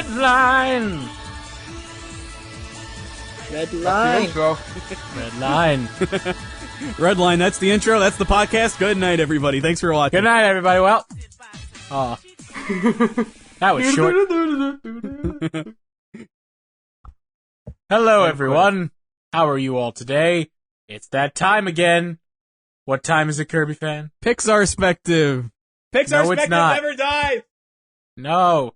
Redline! Redline. Redline. Redline, that's the intro, that's the podcast. Good night, everybody. Thanks for watching. Good night, everybody. Well, that was short. Hello, everyone. How are you all today? It's that time again. What time is it, Kirby fan? Pixar-spective. Pixar-spective never dies! No.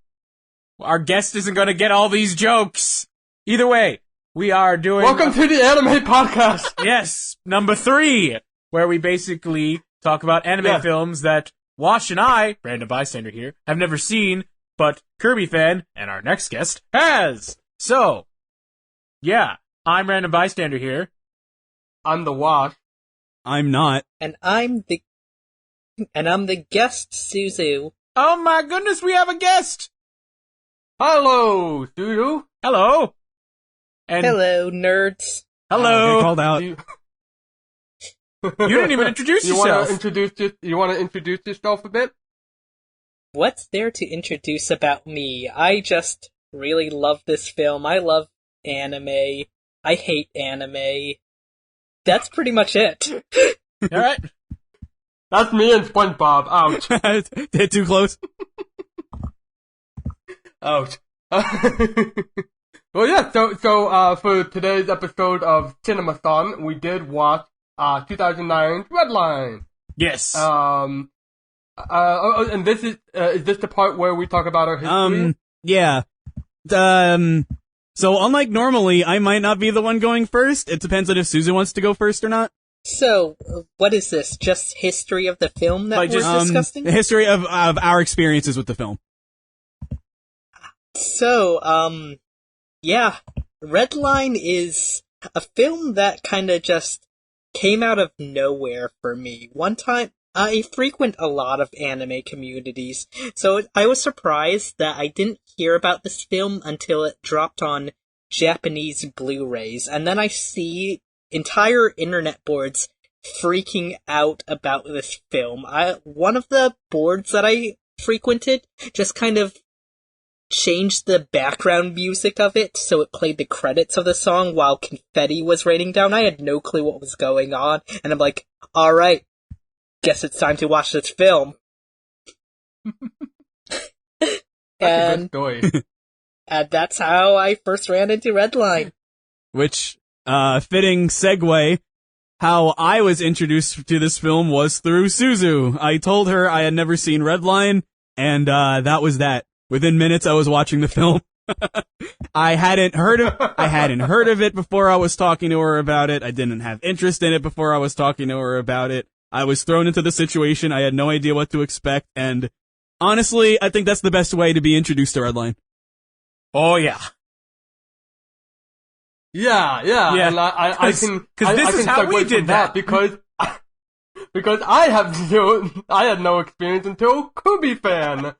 Our guest isn't going to get all these jokes. Either way, we are doing... Welcome to the anime podcast! Yes, number 3, where we basically talk about anime films that Wash and I, random bystander here, have never seen, but Kirby fan and our next guest has. So, yeah, I'm random bystander here. I'm the Wash. I'm not. And I'm the guest, Suzu. Oh my goodness, we have a guest! Hello, Suzu. Hello. And hello, nerds. hello. Get called out. You didn't even introduce yourself. You want to introduce yourself a bit? What's there to introduce about me? I just really love this film. I love anime. I hate anime. That's pretty much it. Alright. That's me and SpongeBob. Ouch. Hit too close. Ouch. Well, yeah, so for today's episode of Cinemathon, we did watch 2009's Redline. Yes. And this is this the part where we talk about our history? Yeah. So unlike normally, I might not be the one going first. It depends on if Suzu wants to go first or not. So, what is this? Just history of the film that we're discussing? The history of our experiences with the film. So, yeah. Redline is a film that kinda just came out of nowhere for me. One time, I frequent a lot of anime communities, so I was surprised that I didn't hear about this film until it dropped on Japanese Blu-rays, and then I see entire internet boards freaking out about this film. One of the boards that I frequented just kind of changed the background music of it, so it played the credits of the song while confetti was raining down. I had no clue what was going on, and I'm like, alright, guess it's time to watch this film. That's a good story. And that's how I first ran into Redline. Which, fitting segue, how I was introduced to this film was through Suzu. I told her I had never seen Redline, and that was that. Within minutes, I was watching the film. I hadn't heard of it before I was talking to her about it. I didn't have interest in it before I was talking to her about it. I was thrown into the situation. I had no idea what to expect, and honestly, I think that's the best way to be introduced to Redline. Oh, yeah. Yeah. And I can, because this is how we did that. Because I had no experience until Kirbyfan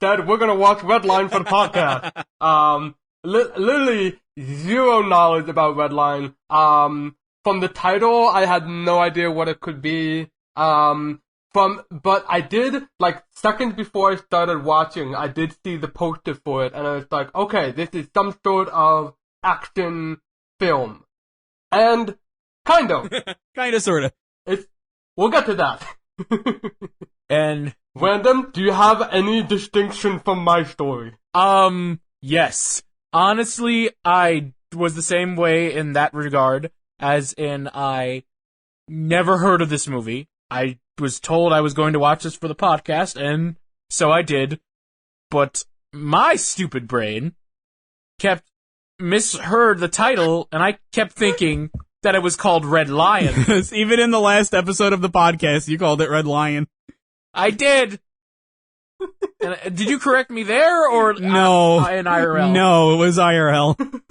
said we're gonna watch Redline for the podcast. Literally zero knowledge about Redline. From the title, I had no idea what it could be. But I did, like, seconds before I started watching, I did see the poster for it, and I was like, okay, this is some sort of action film. And, kind of. Kinda, sorta. We'll get to that. And... Random, do you have any distinction from my story? Yes. Honestly, I was the same way in that regard, as in I never heard of this movie. I was told I was going to watch this for the podcast, and so I did. But my stupid brain kept misheard the title, and I kept thinking that it was called Red Lion. Even in the last episode of the podcast, you called it Red Lion. I did. And, did you correct me there, or no? In IRL? No, it was IRL.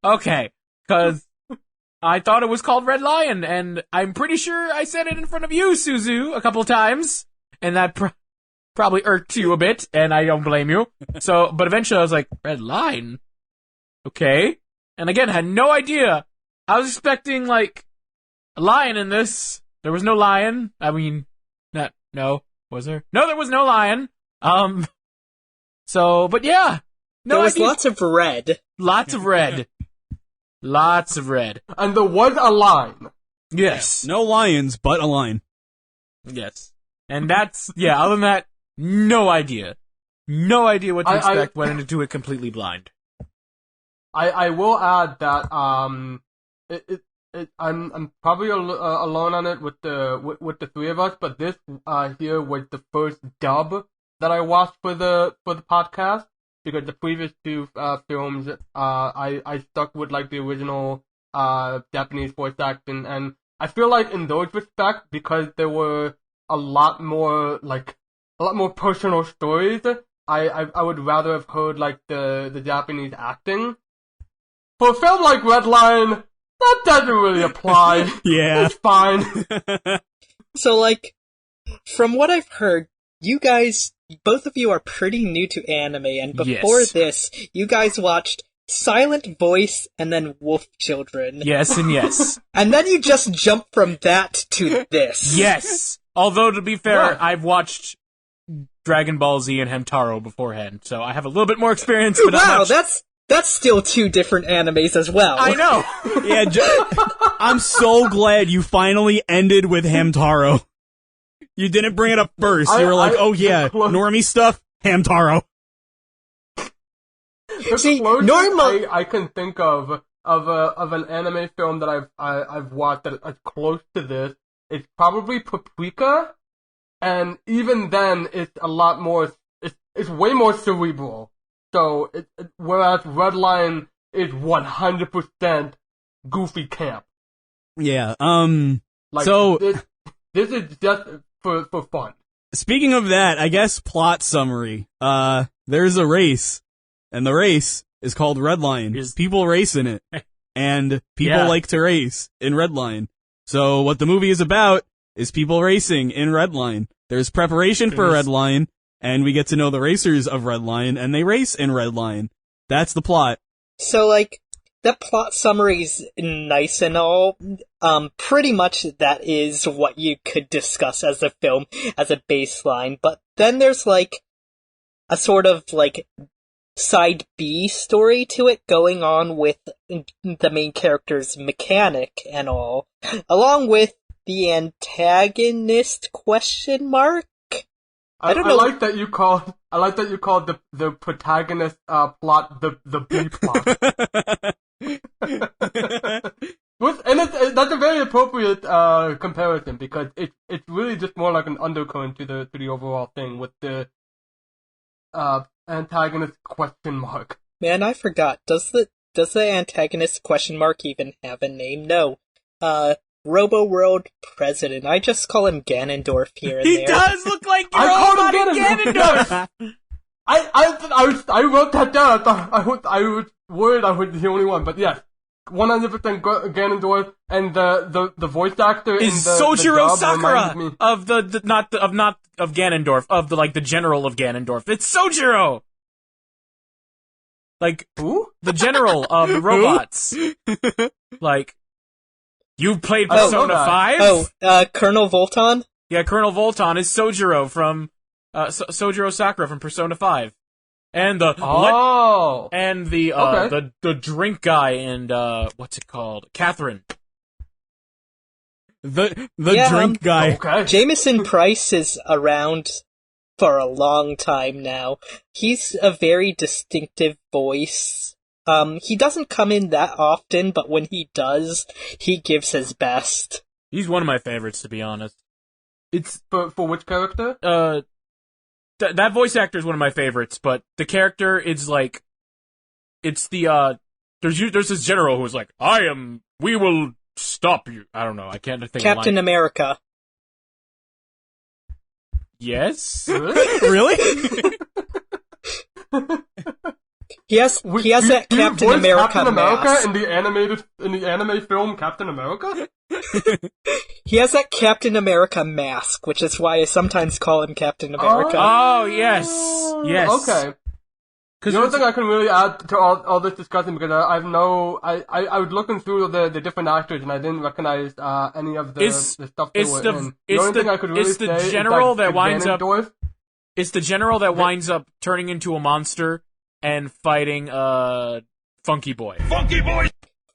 Okay, because I thought it was called Red Lion, and I'm pretty sure I said it in front of you, Suzu, a couple of times, and that probably irked you a bit, and I don't blame you. So, but eventually I was like, Red Lion? Okay. And again, had no idea. I was expecting, like, a lion in this. There was no lion. I mean, no. Was there? No, there was no lion. So, but yeah. No there was idea. lots of red. Lots of red. Lots of red. And there was a line. Yes. No lions, but a line. Yes. And that's, yeah, other than that, no idea. No idea what to expect, went into it completely blind. I will add that I'm probably alone on it with the three of us, but this here was the first dub that I watched for the podcast, because the previous two films I stuck with like the original Japanese voice acting, and I feel like in those respects, because there were a lot more personal stories, I would rather have heard like the Japanese acting. For a film like Redline, that doesn't really apply. Yeah. It's fine. So, like, from what I've heard, you guys, both of you are pretty new to anime, and before this, you guys watched Silent Voice and then Wolf Children. Yes and yes. And then you just jump from that to this. Yes! Although, to be fair, What? I've watched Dragon Ball Z and Hamtaro beforehand, so I have a little bit more experience, but Wow, not much. that's still two different animes as well. I know! Yeah, I'm so glad you finally ended with Hamtaro. You didn't bring it up first. You were like, oh yeah, normie stuff, Hamtaro. The See, closest I can think of an anime film that I've watched that is close to this, it's probably Paprika, and even then it's a lot more, it's way more cerebral. So whereas Redline is 100% goofy camp. Yeah, Like, so this is just for fun. speaking of that, I guess plot summary. There's a race, and the race is called Redline. People race in it, and people like to race in Redline. So what the movie is about is people racing in Redline. There's preparation for Redline, and we get to know the racers of Redline, and they race in Redline. That's the plot. So, like, that plot summary's nice and all. Pretty much that is what you could discuss as a film, as a baseline. But then there's, like, a sort of, like, side B story to it going on with the main character's mechanic and all, along with the antagonist question mark. I don't know. I like that you called the protagonist plot the B plot. That's a very appropriate comparison, because it's really just more like an undercurrent to the overall thing with the antagonist question mark. Man, I forgot. Does the antagonist question mark even have a name? No. Robo World President. I just call him Ganondorf here and there. He does look like your I old called buddy him Ganondorf! I wrote that down. I was worried I was the only one, but yes, 100% Ganondorf, and the voice actor Is in the Sojiro dub Sakura reminds me. of not of Ganondorf, of the general of Ganondorf. It's Sojiro! Like, Who? the general of the robots. Like, you played Persona 5? Colonel Volton? Yeah, Colonel Volton is Sojiro from, Sojiro Sakura from Persona 5. And the the drink guy and, what's it called? Catherine. The drink guy. Okay. Jameson Price is around for a long time now. He's a very distinctive voice. He doesn't come in that often, but when he does, he gives his best. He's one of my favorites, to be honest. It's for which character? That voice actor is one of my favorites, but the character is like, it's the, there's this general who's like, we will stop you. I don't know, I can't think Captain of America. Yes? Really? He has that Do you Captain voice America Captain America mask. in the anime film Captain America? He has that Captain America mask, which is why I sometimes call him Captain America. Oh, yes. Yes. Okay. The only thing I can really add to all this discussion, because I was looking through the different actors and I didn't recognize any of the stuff they were in. The only thing I could really say is general that the winds up. Ganondorf. It's the general that winds up turning into a monster and fighting Funky Boy.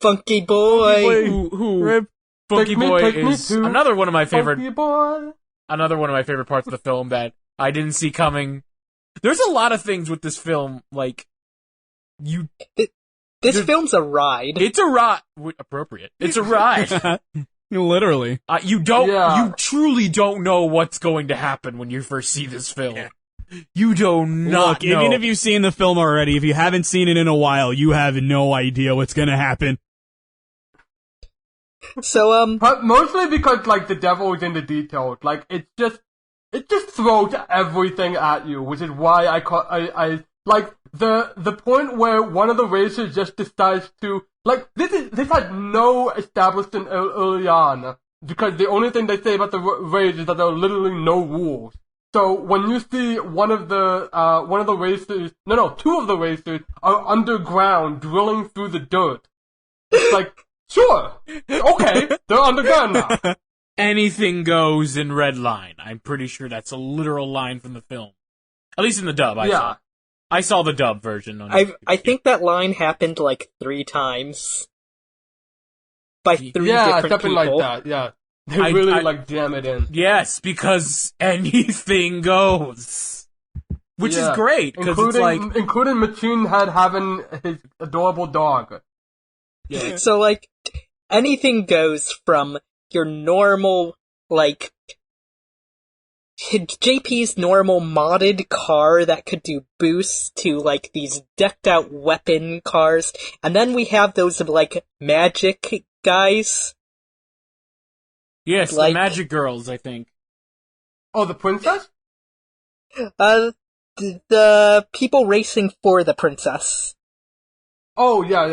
Funky Boy! Who Rip. Funky Boy Take me is to another one of my favorite Funky Boy. another one of my favorite parts of the film that I didn't see coming. There's a lot of things with this film, like, This film's a ride. it's a ride. Appropriate. It's a ride. Literally. You truly don't know what's going to happen when you first see this film. Yeah. You do not Look, know. even if you've seen the film already, if you haven't seen it in a while, you have no idea what's gonna happen. So, But mostly because, like, the devil is in the details. Like, it just throws everything at you, which is why I like, the point where one of the racers just decides to, like, this had no establishment early on, because the only thing they say about the race is that there are literally no rules. So when you see two of the racers are underground drilling through the dirt, it's like, sure, okay, they're underground now. Anything goes in Redline. I'm pretty sure that's a literal line from the film. At least in the dub, I saw the dub version. I think that line happened like 3 times. By 3 different something people. like that, yeah. They really, like, jam it in. Yes, because anything goes. Which is great, because it's like... Including Machine Head having his adorable dog. Yeah. So, like, anything goes from your normal, like, JP's normal modded car that could do boosts to, like, these decked out weapon cars. And then we have those, like, magic guys. Yes, like, the magic girls, I think. Oh, the princess? The people racing for the princess. Oh, yeah.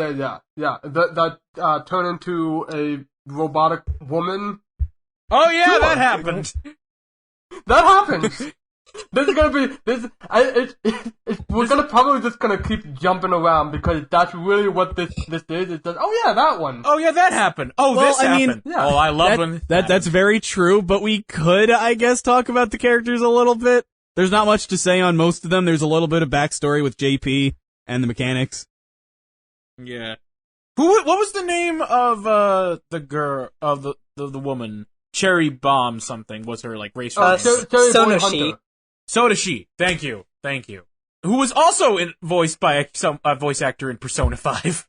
That turn into a robotic woman. Oh yeah, Sure. that happened! That happens! This is gonna be, we're gonna probably just gonna keep jumping around because that's really what this is. It's just, oh yeah, that one. Oh yeah, that happened. Oh, Well, this I mean, happened. yeah. Oh, I love when... That's very true, but we could, I guess, talk about the characters a little bit. There's not much to say on most of them. There's a little bit of backstory with JP and the mechanics. Yeah. What was the name of the girl, of the woman? Cherry Bomb something was her, like, race name. Cherry Boy Sonoshi. Hunter. Sodashi. Thank you. Who was also voiced by a voice actor in Persona 5.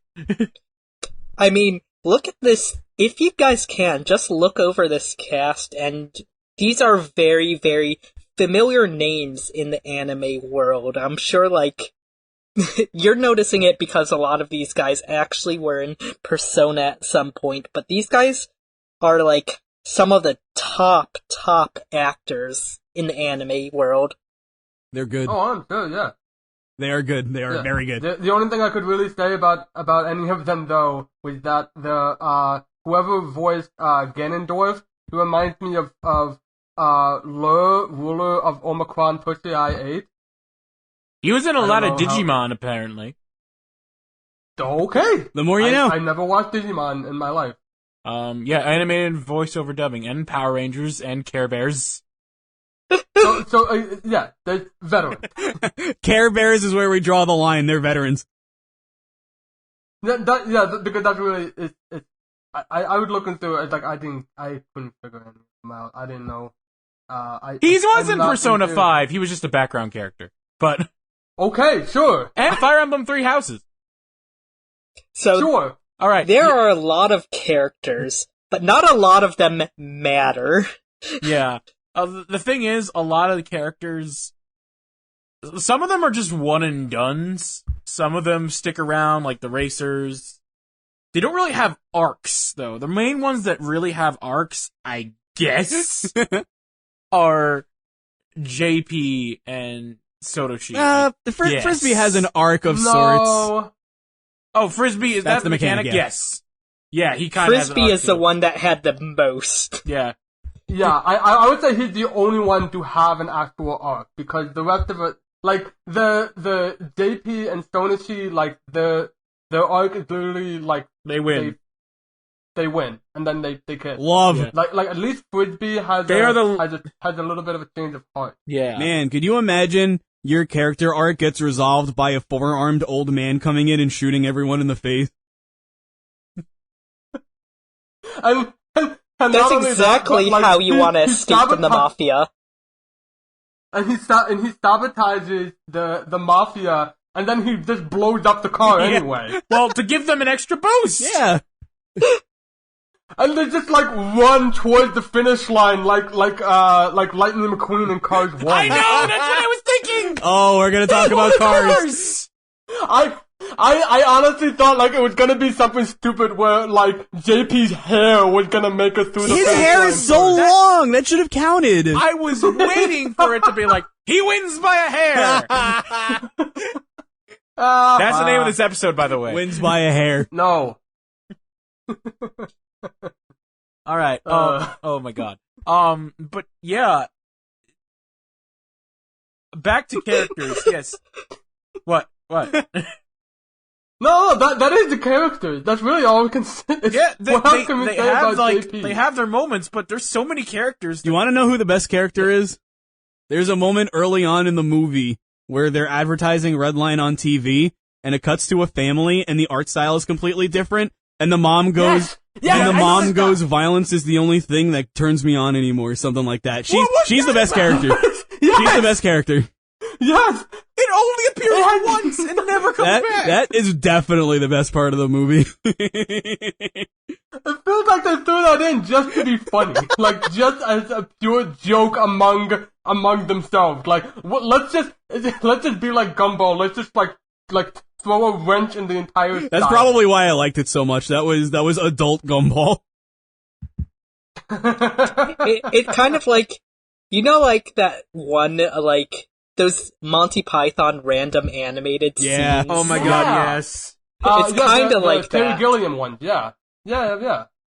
I mean, look at this. If you guys can, just look over this cast, and these are very, very familiar names in the anime world. I'm sure, like, you're noticing it because a lot of these guys actually were in Persona at some point, but these guys are, like, some of the top actors in the anime world. They're good. Oh, I'm sure, yeah. They are good. They are very good. The only thing I could really say about any of them, though, was that the whoever voiced Ganondorf, he reminds me of Lur, ruler of Omicron Pussy I-8. He was in a I lot don't of know how- Digimon, apparently. Okay. The more you know. I never watched Digimon in my life. Yeah, animated voiceover dubbing, and Power Rangers, and Care Bears. Yeah, they're veterans. Care Bears is where we draw the line. They're veterans. Because that's really, I would look into it, like, I couldn't figure anything out. I didn't know. He was I'm in not Persona into- 5, he was just a background character. But, Okay, sure. and Fire Emblem Three Houses. So Sure. Alright. there are a lot of characters, but not a lot of them matter. Yeah. The thing is, a lot of the characters, some of them are just one and dones. Some of them stick around, like the racers. They don't really have arcs, though. The main ones that really have arcs, I guess, are JP and Sotoshi. Frisbee has an arc of sorts. No. Oh, Frisbee, is That's that the mechanic? yeah. Yes. Yeah, he kind of has an Frisbee arc is the too. one that had the most. Yeah. Yeah, I would say he's the only one to have an actual arc, because the rest of it, like, the JP and Sonoshi, like, their arc is literally, like, They win. They win, and then they kiss. Love. Yeah. Like at least Frisbee has They a are the- has a little bit of a change of heart. Yeah. Man, could you imagine your character arc gets resolved by a four-armed old man coming in and shooting everyone in the face. And That's not only exactly that, but, like, how you want to he escape from the mafia. And he sabotages the mafia, and then he just blows up the car anyway. Well, to give them an extra boost. Yeah. And they just like run towards the finish line like Lightning McQueen in Cars 1. I know, that's what I was thinking! Oh, we're gonna talk about cars. I honestly thought like it was gonna be something stupid where like JP's hair was gonna make it through the His finish hair line is so first. long. That should have counted. I was waiting for it to be like, he wins by a hair! That's the name of this episode, by the way. Wins by a hair. No. Alright, oh my god. But yeah. Back to characters, yes. What? No, that is the characters. That's really all we can say. Yeah, What else can we they say have about like JP? they have their moments, but there's so many characters. You want to know who the best character is? There's a moment early on in the movie where they're advertising Redline on TV, and it cuts to a family, and the art style is completely different, and the mom goes, Yes, violence is the only thing that turns me on anymore, something like that. She's the best character. Yes! She's the best character. Yes! It only appears once and never comes back. That is definitely the best part of the movie. It feels like they threw that in just to be funny, like just as a pure joke among themselves. Like, let's just be like Gumball. Let's just like throw a wrench in the entire. That's probably why I liked it so much. That was adult Gumball. It kind of like, you know, like that one, like, those Monty Python random animated Yeah. scenes. Oh my god, Yeah. yes. It's kind of like Terry that. Gilliam ones. Yeah.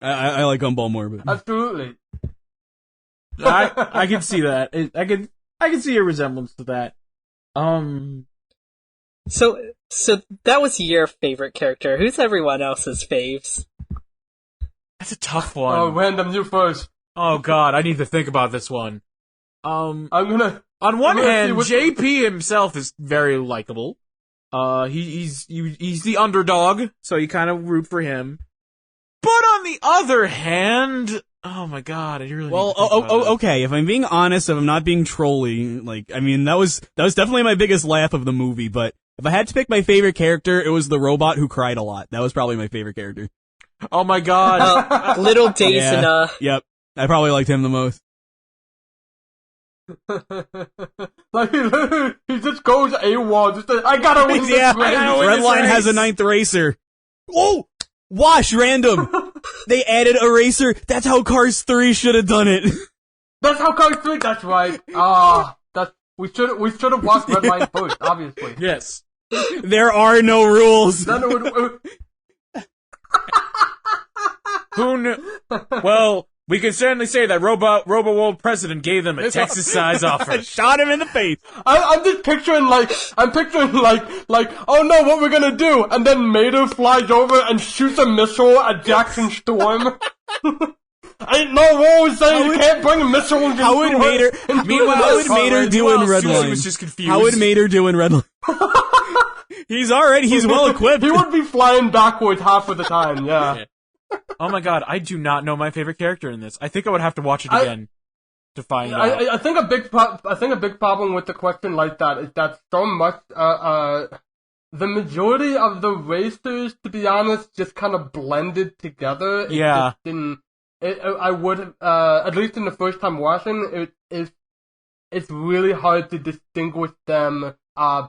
I like Gumball more, but Absolutely. I can see that. I can see a resemblance to that. So that was your favorite character. Who's everyone else's faves? That's a tough one. Oh, Random, you first. Oh god, I need to think about this one. I'm gonna. On one I'm gonna hand, see what- JP himself is very likable. He's the underdog, so you kind of root for him. But on the other hand, oh my god, I really. well, need to think about this. okay. If I'm being honest, if I'm not being trolly, like, I mean, that was definitely my biggest laugh of the movie. But if I had to pick my favorite character, it was the robot who cried a lot. That was probably my favorite character. Oh my god. Little Days Yeah. in Yep, I probably liked him the most. Like he just goes AWOL. Just like, I gotta win Yeah, this race. Redline has a 9th racer. Oh, wash random. They added a racer. That's how Cars 3 should have done it. That's how Cars 3. That's right. We should have watched Redline first. Obviously. Yes. There are no rules. Then it would. Who knew? Well, we can certainly say that Robo-World President gave them a Texas-size offer. Shot him in the face. I'm just picturing like, oh no, what we're gonna do? And then Mater flies over and shoots a missile at Jackson Storm. Ain't no rules saying you can't bring missiles. How would Mater? Meanwhile, How would Mater do in Suzu Redline? was just confused. How would Mater do in Redline? He's well equipped. He would be flying backwards half of the time. Yeah. Oh my god, I do not know my favorite character in this. I think I would have to watch it again to find out. I think a big problem with the question like that is that so much the majority of the racers, to be honest, just kind of blended together. It Yeah. just didn't. I would at least in the first time watching it's really hard to distinguish them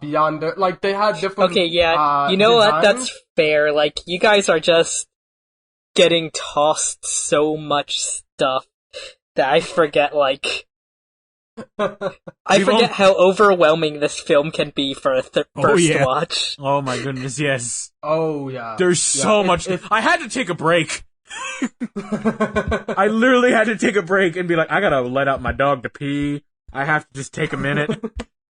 beyond their, like they had different. Okay, yeah, you know what? designs. That's fair. Like, you guys are just getting tossed so much stuff that I forget, like, I forget how overwhelming this film can be for a first watch. Oh my goodness, yes. Oh yeah. There's so much. I had to take a break. I literally had to take a break and be like, I gotta let out my dog to pee. I have to just take a minute,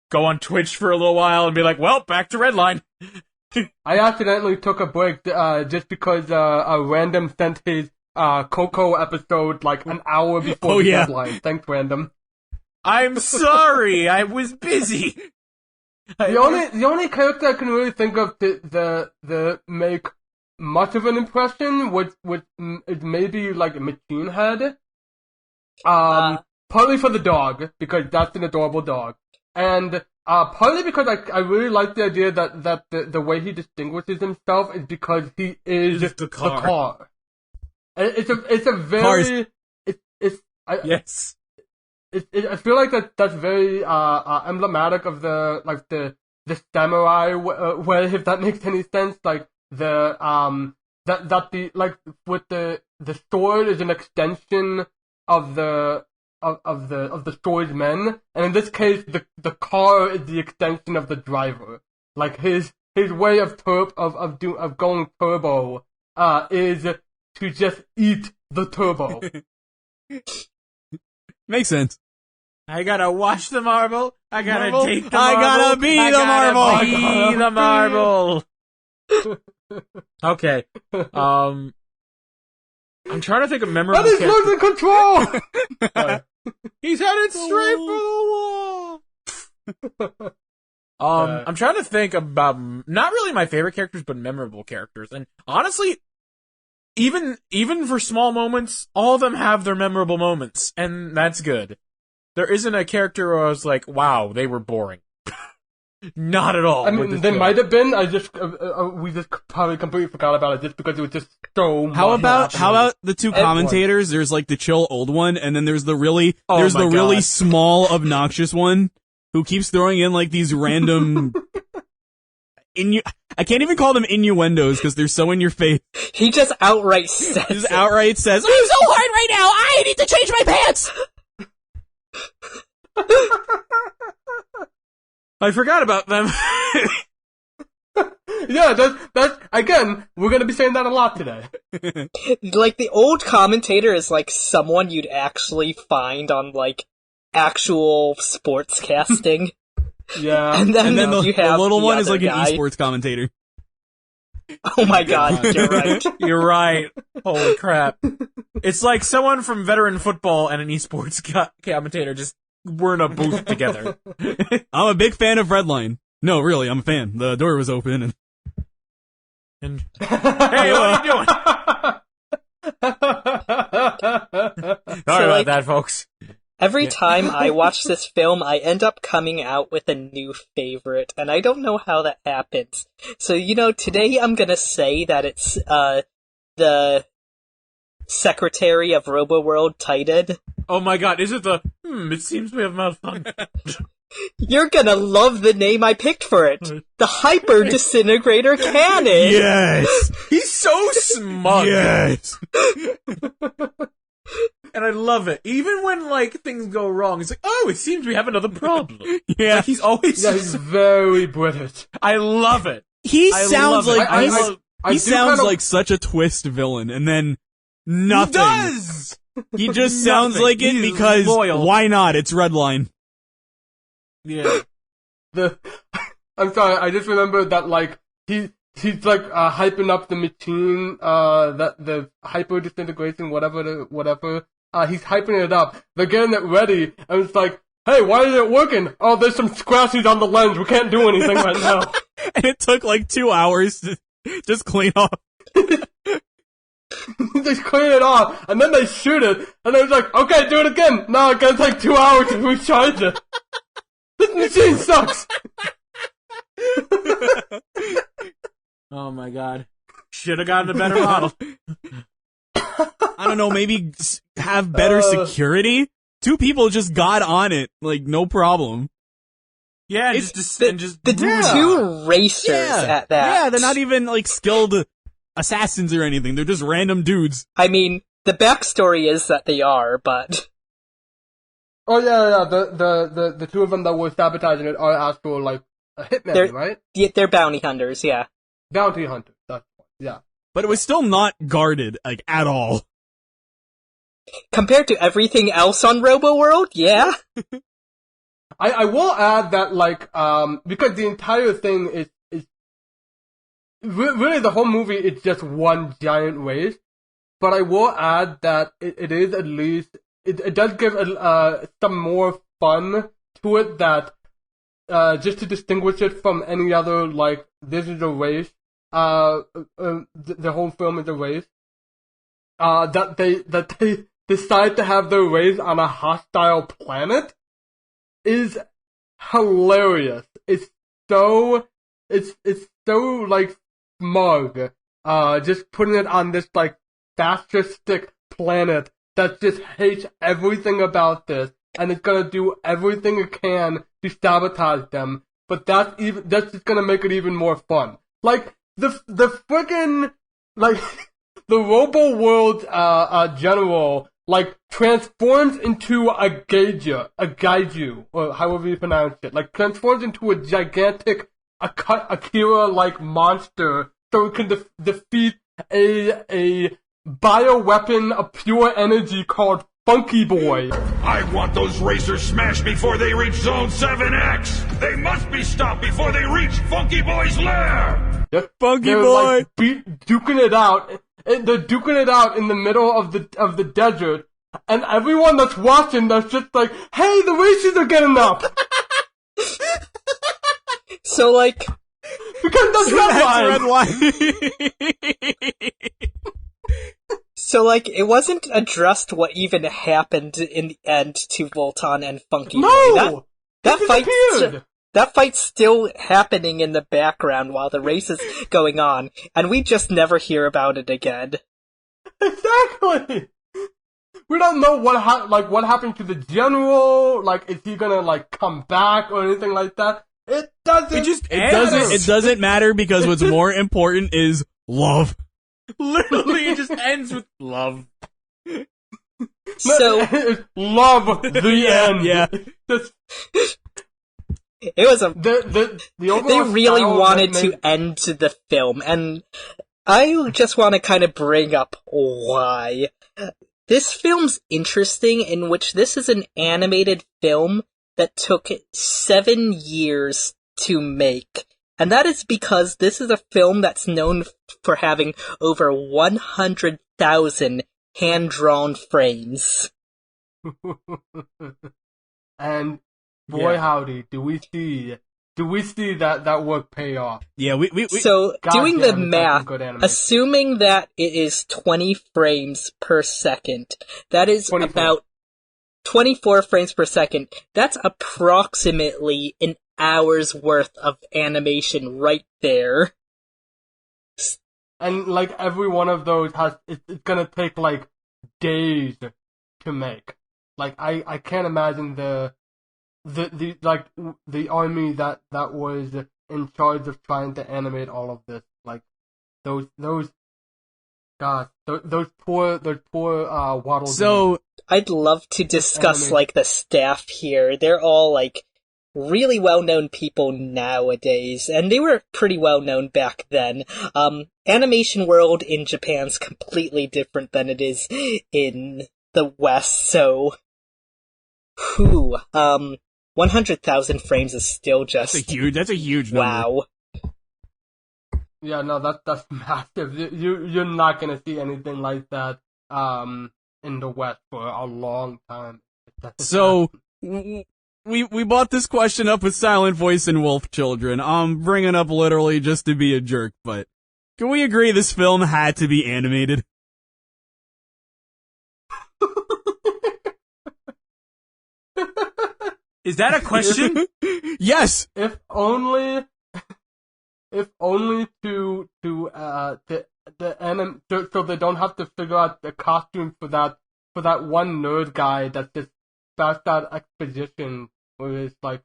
go on Twitch for a little while, and be like, well, back to Redline. I accidentally took a break just because a random sent his Coco episode like an hour before the deadline. Thanks, random. I'm sorry, I was busy. The only character I can really think of to make much of an impression was is maybe like Machine Head. Partly for the dog, because that's an adorable dog. And partly because I really like the idea that the way he distinguishes himself is because he is the car. It's a very yes. I feel like that's very emblematic of the samurai way, if that makes any sense. Like the sword is an extension of the swordsman, and in this case, the car is the extension of the driver. Like his way of going turbo is to just eat the turbo. Makes sense. I gotta wash the marble. I gotta take the marble. I gotta be the marble. Be the marble. Okay. I'm trying to think of memorable That is characters. losing control! He's headed straight for the wall. I'm trying to think about not really my favorite characters, but memorable characters. And honestly, even for small moments, all of them have their memorable moments, and that's good. There isn't a character where I was like, wow, they were boring. Not at all. I mean, they might have been. I just we just probably completely forgot about it just because it was just so. How about the two commentators? There's like the chill old one, and then there's the really really small obnoxious one who keeps throwing in like these random. I can't even call them innuendos because they're so in your face. He just outright says. I'm so hard right now. I need to change my pants. I forgot about them. Yeah, that's again, we're gonna be saying that a lot today. Like, the old commentator is like someone you'd actually find on like actual sports casting. Yeah. And then the little one is like guy. an esports commentator. Oh my god, you're right. You're right. Holy crap. It's like someone from veteran football and an esports commentator just were in a booth together. I'm a big fan of Redline. No, really, I'm a fan. The door was open and hey, what are you doing? Sorry about that, folks. Every time I watch this film, I end up coming out with a new favorite, and I don't know how that happens. So, today I'm gonna say that it's, the secretary of RoboWorld, Tited. Oh my god, is it it seems we have malfunction. You're gonna love the name I picked for it. The Hyper Disintegrator Cannon! Yes! He's so smug. Yes! And I love it. Even when, things go wrong, it's like, oh, it seems we have another problem. Yeah. He's always... Yeah, he's very British. I love it. He sounds like such a twist villain, and then nothing. He does! He just sounds like it because loyal. Why not? It's Redline. Yeah. I'm sorry, I just remember that, he's hyping up the machine, the hyper disintegration, whatever, he's hyping it up. They're getting it ready, and it's like, hey, why is it working? Oh, there's some scratches on the lens, we can't do anything right now. And it took 2 hours to just clean off. They clean it off, and then they shoot it, and they're like, okay, do it again. No, it's gonna take 2 hours to recharge it. This machine sucks. Oh my god. Should have gotten a better model. I don't know, maybe have better security? 2 people just got on it, no problem. Yeah, the 2 racers at that. Yeah, they're not even, skilled assassins or anything. They're just random dudes. I mean, the backstory is that they are, but... Oh, yeah, the 2 of them that were sabotaging it are actual, hitmen, right? Yeah, they're bounty hunters, yeah. Bounty hunters, that's one, yeah. But it was still not guarded, at all. Compared to everything else on RoboWorld, yeah. I will add that, because the entire thing is really the whole movie is just one giant race, but I will add that it is at least, it does give some more fun to it that just to distinguish it from any other, like, this is a race, the whole film is a race, that they decide to have their race on a hostile planet is hilarious. It's so, like, smug, just putting it on this, like, fascistic planet that just hates everything about this, and it's gonna do everything it can to sabotage them, but that's just gonna make it even more fun. Like, the frickin', like, the Robo World, general, like, transforms into a gaiju, or however you pronounce it, like, transforms into a gigantic Akira-like monster, so it can defeat a bioweapon of pure energy called Funky Boy. I want those racers smashed before they reach Zone 7X! They must be stopped before they reach Funky Boy's lair! Funky They're, Boy! like, duking it out. They're duking it out in the middle of the desert, and everyone that's watching, that's just like, hey, the racers are getting up! So, like... Because that's Redline! So, like, it wasn't addressed what even happened in the end to Voltan and Funky Boy. No! That fight's still happening in the background while the race is going on, and we just never hear about it again. Exactly! We don't know what happened to the general, like, is he gonna, like, come back or anything like that? It doesn't matter because what's more important is love. Literally, it just ends with love. So love the end. Yeah. It was the they really wanted to end the film, and I just want to kind of bring up why. This film's interesting, in which this is an animated film that took 7 years to make. And that is because this is a film that's known for having over 100,000 hand-drawn frames. And boy howdy, do we see that work pay off. Yeah, we So, doing the math, good assuming that it is 20 frames per second, that is 24. about 24 frames per second. That's approximately an hour's worth of animation right there. And, like, every one of those it's gonna take, like, days to make. Like, I can't imagine the army that was in charge of trying to animate all of this. Like, those poor Waddle. So, I'd love to discuss, like, the staff here. They're all, like, really well-known people nowadays, and they were pretty well-known back then. Animation world in Japan's completely different than it is in the West, so... 100,000 frames is still just... That's a huge number. Wow. Yeah, no, that's massive. You're not gonna see anything like that, in the West for a long time. So, we bought this question up with Silent Voice and Wolf Children. I'm bringing up literally just to be a jerk, but can we agree this film had to be animated? Is that a question? Yes! If only to so they don't have to figure out the costume for that one nerd guy that just passed out exposition where it's like,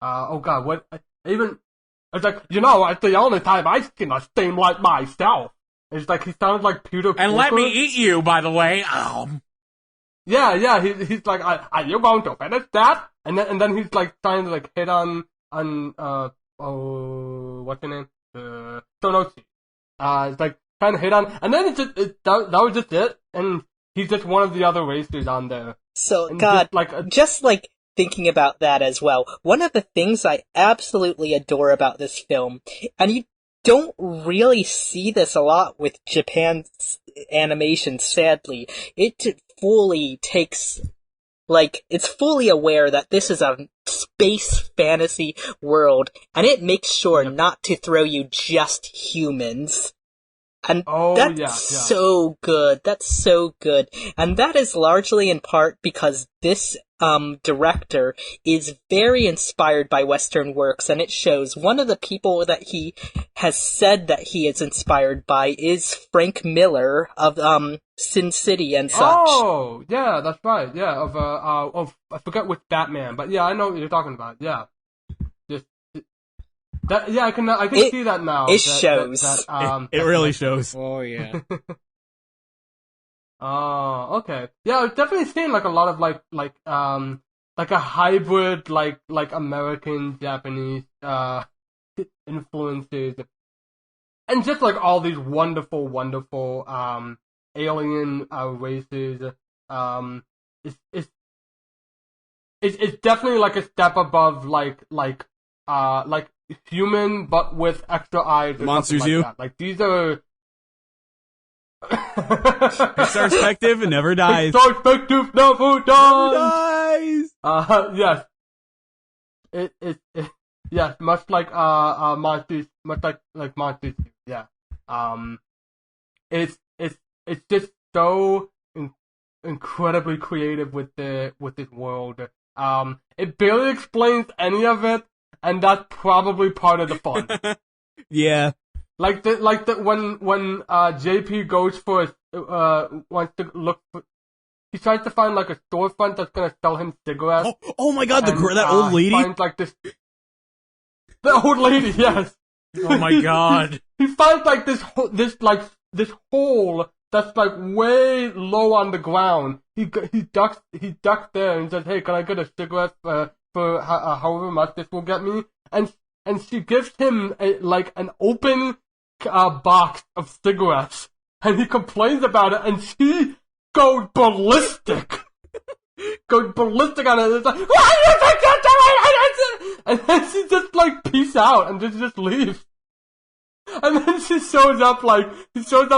oh god, what, even, it's like, it's the only time I've seen a steam like myself. It's like, he sounds like Peter And Porker. let me eat you, by the way. Yeah, he's like, are you going to finish that? And then he's like trying to like hit on what's her name? Sonochi. It's like trying to hit on, and then that was just it, and he's just one of the other racers on there. So, And God, just like thinking about that as well, one of the things I absolutely adore about this film, and you don't really see this a lot with Japan's animation, sadly, it fully takes like, it's fully aware that this is a space fantasy world, and it makes sure not to throw you just humans. And that's so good. That's so good. And that is largely in part because this director is very inspired by Western works, and it shows. One of the people that he has said that he is inspired by is Frank Miller of Sin City and such. Oh, yeah, that's right. Yeah, of I forget which Batman, but yeah, I know what you're talking about. Yeah, I can see that now. It shows. It really shows. Oh yeah. Oh, okay. Yeah, I've definitely seen like a lot of like a hybrid like American Japanese influences, and just like all these wonderful alien races. It's definitely like a step above like human, but with extra eyes. Monsters like U. That. Like these are. Perspective never dies. Perspective never dies. Dies. Yes. It yes, much like monsters, much like monsters. Yeah. It's just so incredibly creative with this world. It barely explains any of it, and that's probably part of the fun. Yeah. Like when JP goes for wants to look for, he tries to find like a storefront that's gonna sell him cigarettes. Oh my God, that old lady. Finds like the old lady, yes. Oh my God. He finds like this hole that's like way low on the ground. He ducks there and says, "Hey, can I get a cigarette for however much this will get me?" And she gives him an open box of cigarettes, and he complains about it, and she goes ballistic. Goes ballistic on it. It's like, why do you think that's the right? And then she just like peace out and just leaves. And then she shows up like towards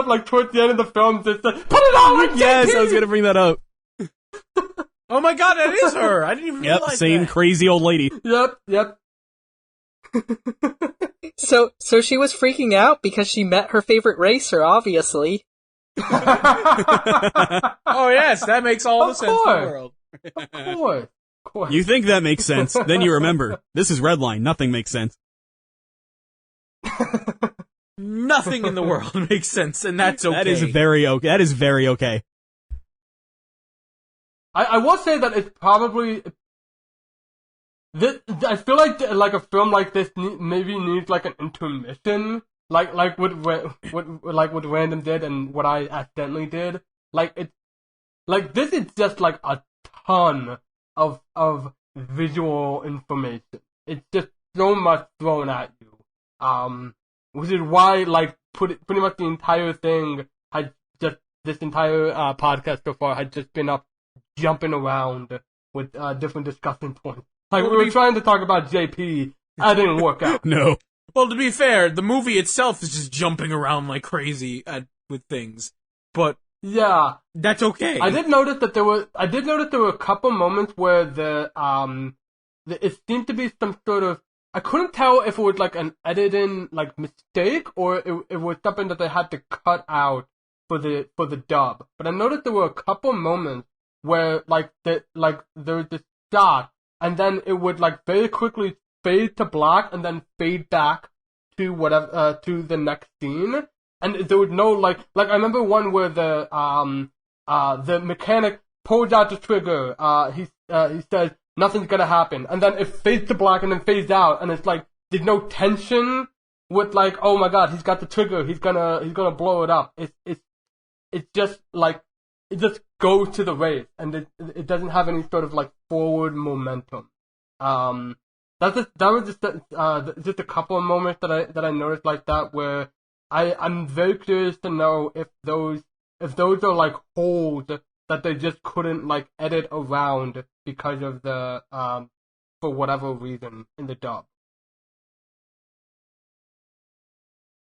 the end of the film, just like, put it on with Yes, JP! I was gonna bring that up. Oh my God, that is her. I didn't even Yep, realize same that. crazy old lady. Yep. So she was freaking out because she met her favorite racer, obviously. Oh yes, that makes all the Of sense in the course. world. Of course. You think that makes sense, then you remember, this is Redline, nothing makes sense. Nothing in the world makes sense, and that's okay. That is very okay. I will say that it's probably I feel like a film like this maybe needs like an intermission, like what Random did and what I accidentally did. This is just like a ton of visual information. It's just so much thrown at you. Which is why pretty much the entire thing this entire podcast so far had just been up jumping around with different discussion points. Like, we were trying to talk about JP, that didn't work out. No. Well, to be fair, the movie itself is just jumping around like crazy with things, but yeah, that's okay. I did notice there were a couple moments where it seemed to be some sort of, I couldn't tell if it was like an editing like mistake or it was something that they had to cut out for the dub. But I noticed there were a couple moments where there was this shot and then it would like very quickly fade to black and then fade back to whatever to the next scene. And there was no like I remember one where the mechanic pulls out the trigger. He says nothing's gonna happen, and then it fades to black and then fades out, and it's like there's no tension with like, oh my God, he's got the trigger, he's gonna blow it up. It's just like it just goes to the race, and it doesn't have any sort of like forward momentum. That was just a couple of moments that I noticed like that where I'm very curious to know if those are like holes that they just couldn't like edit around because of the for whatever reason in the dub.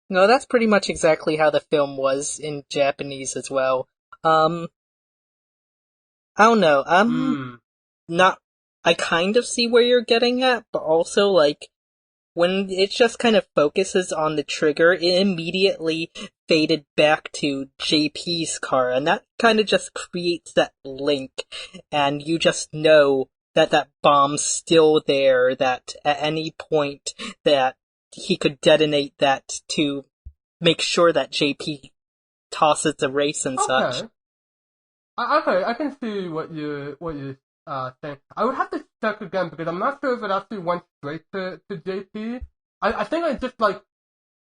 No, that's pretty much exactly how the film was in Japanese as well. I don't know. I kind of see where you're getting at, but also, like, when it just kind of focuses on the trigger, it immediately faded back to JP's car, and that kind of just creates that link, and you just know that that bomb's still there, that at any point that he could detonate that to make sure that JP tosses the race and such. Okay, I can see what you're saying. I would have to check again because I'm not sure if it actually went straight to JP. I think I just like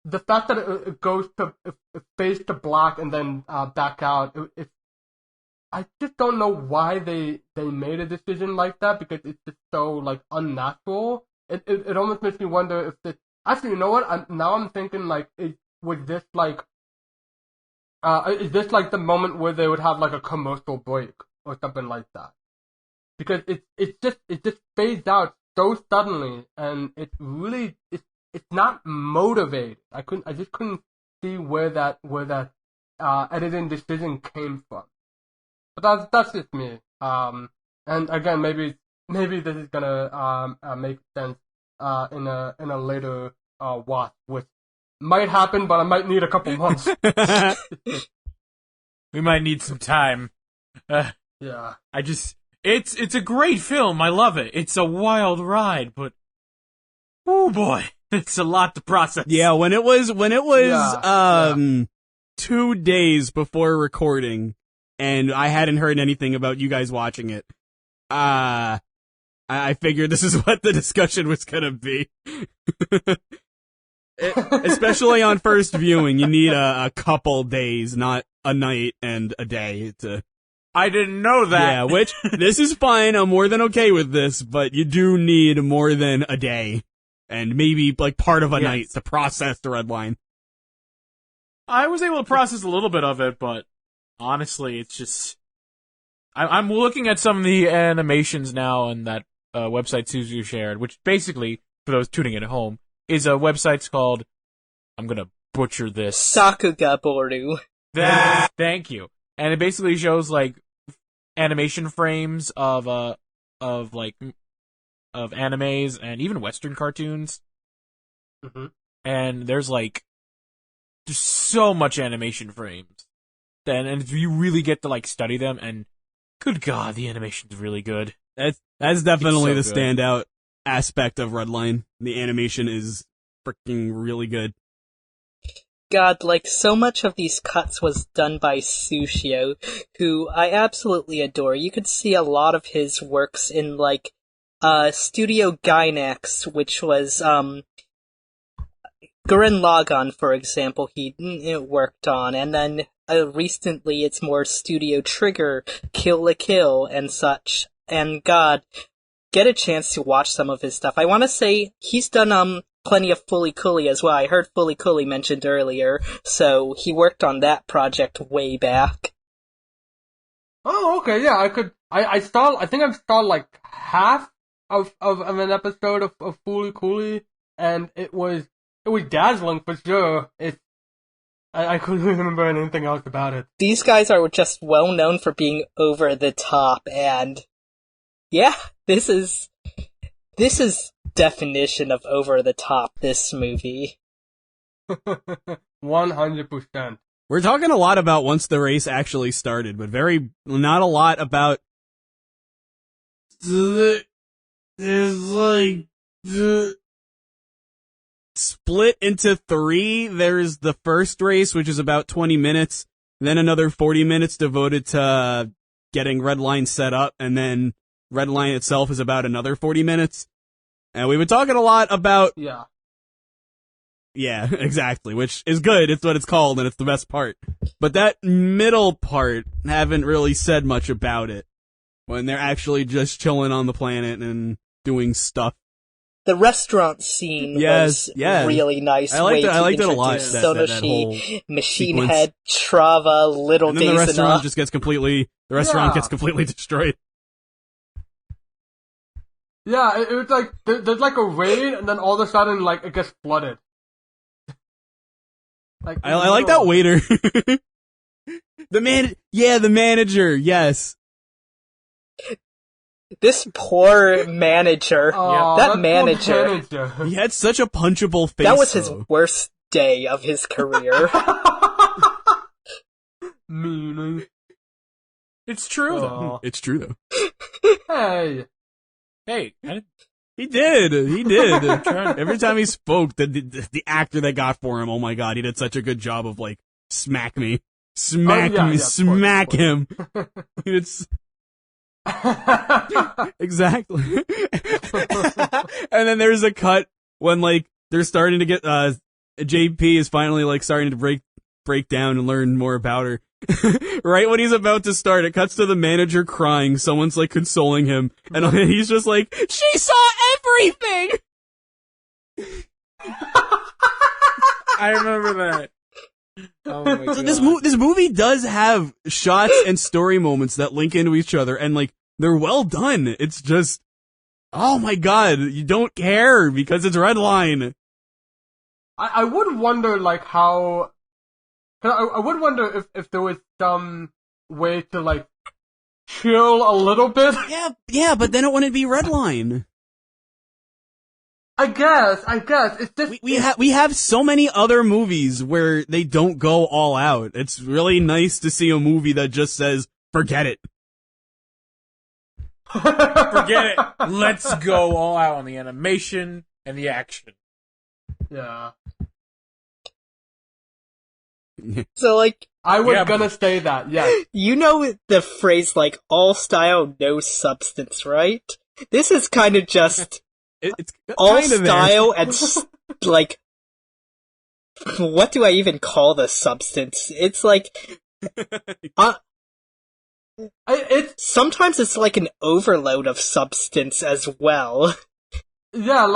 the fact that it goes to it fades to black and then back out. I just don't know why they made a decision like that because it's just so like unnatural. It almost makes me wonder if this. Actually, you know what? Now I'm thinking like, was this like? Is this like the moment where they would have like a commercial break or something like that? Because it just fades out so suddenly, and it's not motivated. I just couldn't see where that editing decision came from. But that's just me. And again, maybe this is gonna make sense in a later watch, which might happen, but I might need a couple months. We might need some time. Yeah. It's a great film. I love it. It's a wild ride, but oh boy, it's a lot to process. Yeah, when it was 2 days before recording, and I hadn't heard anything about you guys watching it, I figured this is what the discussion was gonna be. Especially on first viewing, you need a couple days, not a night and a day to... I didn't know that. Yeah, which, this is fine, I'm more than okay with this, but you do need more than a day, and maybe, like, part of a night to process the Redline. I was able to process a little bit of it, but honestly, it's just... I'm looking at some of the animations now on that website Suzu shared, which basically, for those tuning in at home, is a website called, I'm gonna butcher this. Sakugaboru. Thank you. And it basically shows, like, animation frames of animes and even Western cartoons. Mm-hmm. And there's so much animation frames. And you really get to, like, study them, and good God, the animation's really good. That's definitely the good. standout aspect of Redline. The animation is freaking really good. God, like, so much of these cuts was done by Sushio, who I absolutely adore. You could see a lot of his works in, like, Studio Gainax, which was, Gurren Lagann, for example, he worked on, and then, recently it's more Studio Trigger, Kill la Kill, and such. And God, get a chance to watch some of his stuff. I want to say he's done plenty of Fully Cooley as well. I heard Fully Cooley mentioned earlier, so he worked on that project way back. Oh, okay, yeah, I think I've saw like half of an episode of Fully Cooley, and it was dazzling for sure. I couldn't remember anything else about it. These guys are just well known for being over the top, and yeah, this is definition of over the top, this movie. 100%. We're talking a lot about once the race actually started, but not a lot about... There's like... Split into 3. There's the first race, which is about 20 minutes, then another 40 minutes devoted to getting Redline set up, and then Redline itself is about another 40 minutes. And we've been talking a lot about... Yeah, exactly, which is good. It's what it's called, and it's the best part. But that middle part, haven't really said much about it. When they're actually just chilling on the planet and doing stuff. The restaurant scene was really nice. I liked it a lot. Sonoshi, Machine sequence. Head, Trava, Little and then Days the restaurant Enough. just gets completely destroyed. Yeah, it was like, there's like a raid, and then all of a sudden, like, it gets flooded. Like, I like that waiter. The manager, yes. This poor manager. Oh, that poor manager. He had such a punchable face. That was his though. worst day of his career. Meanie. It's true, though. It's true though. Hey. Hey, He did. Every time he spoke, the actor that got for him, oh my god, he did such a good job of like, smack me. Smack him. It's exactly. And then there's a cut when like they're starting to get JP is finally like starting to break down and learn more about her. Right when he's about to start, it cuts to the manager crying. Someone's like consoling him, and he's just like, "She saw everything." I remember that. Oh my god. So this movie does have shots and story moments that link into each other, and like they're well done. It's just, oh my god, you don't care because it's Redline. I would wonder, like, how... I would wonder if there was some way to, like, chill a little bit. Yeah, but then it wouldn't be Redline. I guess. It's just... We have so many other movies where they don't go all out. It's really nice to see a movie that just says, forget it. Forget it. Let's go all out on the animation and the action. Yeah. So, like... I was gonna say that, yes. You know the phrase, like, all style, no substance, right? This is kind of just... It's all kind of style and, like... What do I even call the substance? It's like... Sometimes it's like an overload of substance as well. Yeah,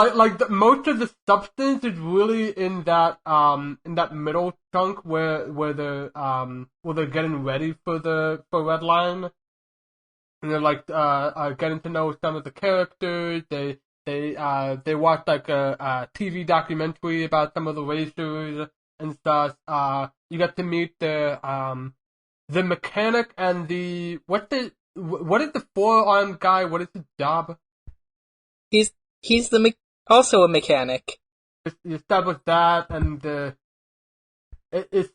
most of the substance is really in that middle chunk where they're getting ready for Redline, and they're like getting to know some of the characters. They watch like a TV documentary about some of the racers and stuff. You get to meet the mechanic and what is the four-armed guy? What is his job? He's also a mechanic. You establish that, and it's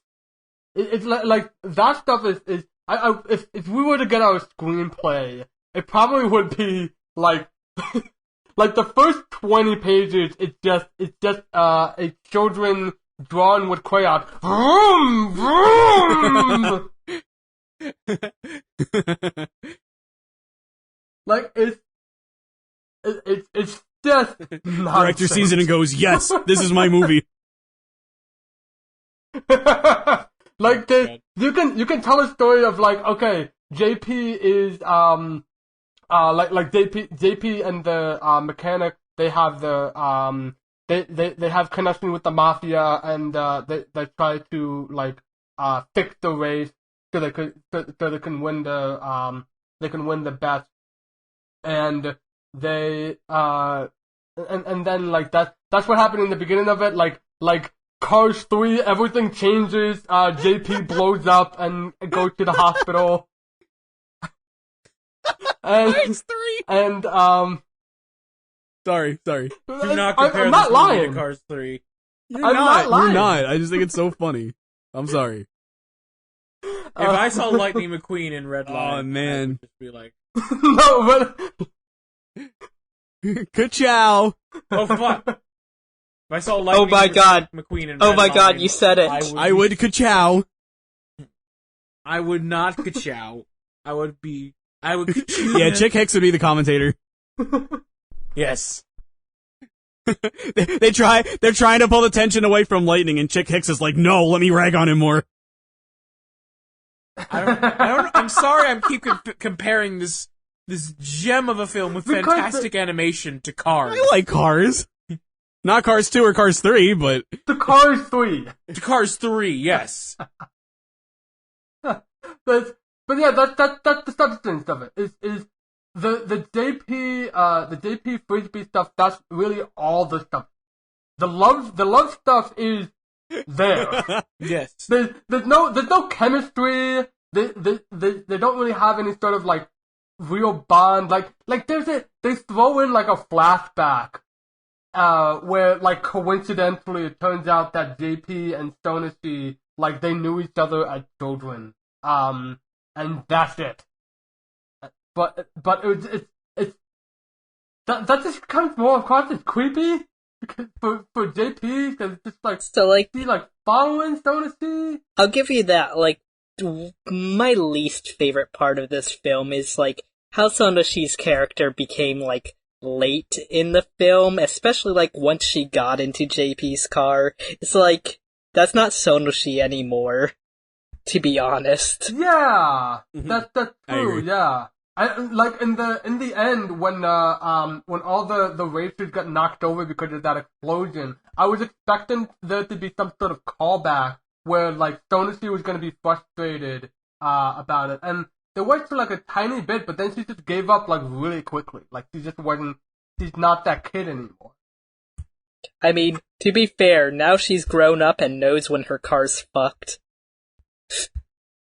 like that stuff is if we were to get our screenplay, it probably would be like like the first 20 pages. It's just a children drawn with crayon. Vroom, vroom. Like it's just nonsense. Director sees it and goes, yes, this is my movie. Like you can tell a story of like, okay, JP is like JP and the mechanic, they have the they have connection with the mafia, and they try to like fix the race so they can win the bet, and they and then like that's what happened in the beginning of it. Like Cars 3, everything changes. JP blows up and goes to the hospital. And Cars 3. And sorry. Do not compare I'm this not movie lying. to Cars 3. I'm not lying. You're not. I just think it's so funny. I'm sorry. If I saw Lightning McQueen in Redline, Oh, man. I would just be like, No, but Ka-chow. oh fuck. If I saw Lightning my God. McQueen in Redline, Oh my god, you said it. I would ka-chow. I would not ka-chow. I would ka-chow. Yeah, Chick Hicks would be the commentator. Yes. They're trying to pull the tension away from Lightning, and Chick Hicks is like, no, let me rag on him more. I don't, I'm sorry I keep comparing this gem of a film with fantastic animation to Cars. I like Cars. Not Cars 2 or Cars 3, but... the Cars 3. To Cars 3, yes. But yeah, that's the substance of it. Is the JP Frisbee stuff? That's really all the stuff. The love stuff is there. Yes. There's no chemistry. They don't really have any sort of like real bond. Like they throw in like a flashback, where like coincidentally it turns out that JP and Stonacy, like they knew each other as children. And that's it. But it's that just comes more across as creepy for JP, because it's just like, So, like, he like following Stonacy. I'll give you that, like, my least favorite part of this film is, like, how Sonashi's character became, like, late in the film, especially, like, once she got into JP's car. It's like, that's not Sonoshi anymore, to be honest. Yeah, Mhm. that's I true. agree. Yeah, like in the end when all the racers got knocked over because of that explosion, I was expecting there to be some sort of callback where like Stonacy was going to be frustrated about it, and there was like a tiny bit, but then she just gave up like really quickly. Like she's not that kid anymore. I mean, to be fair, now she's grown up and knows when her car's fucked.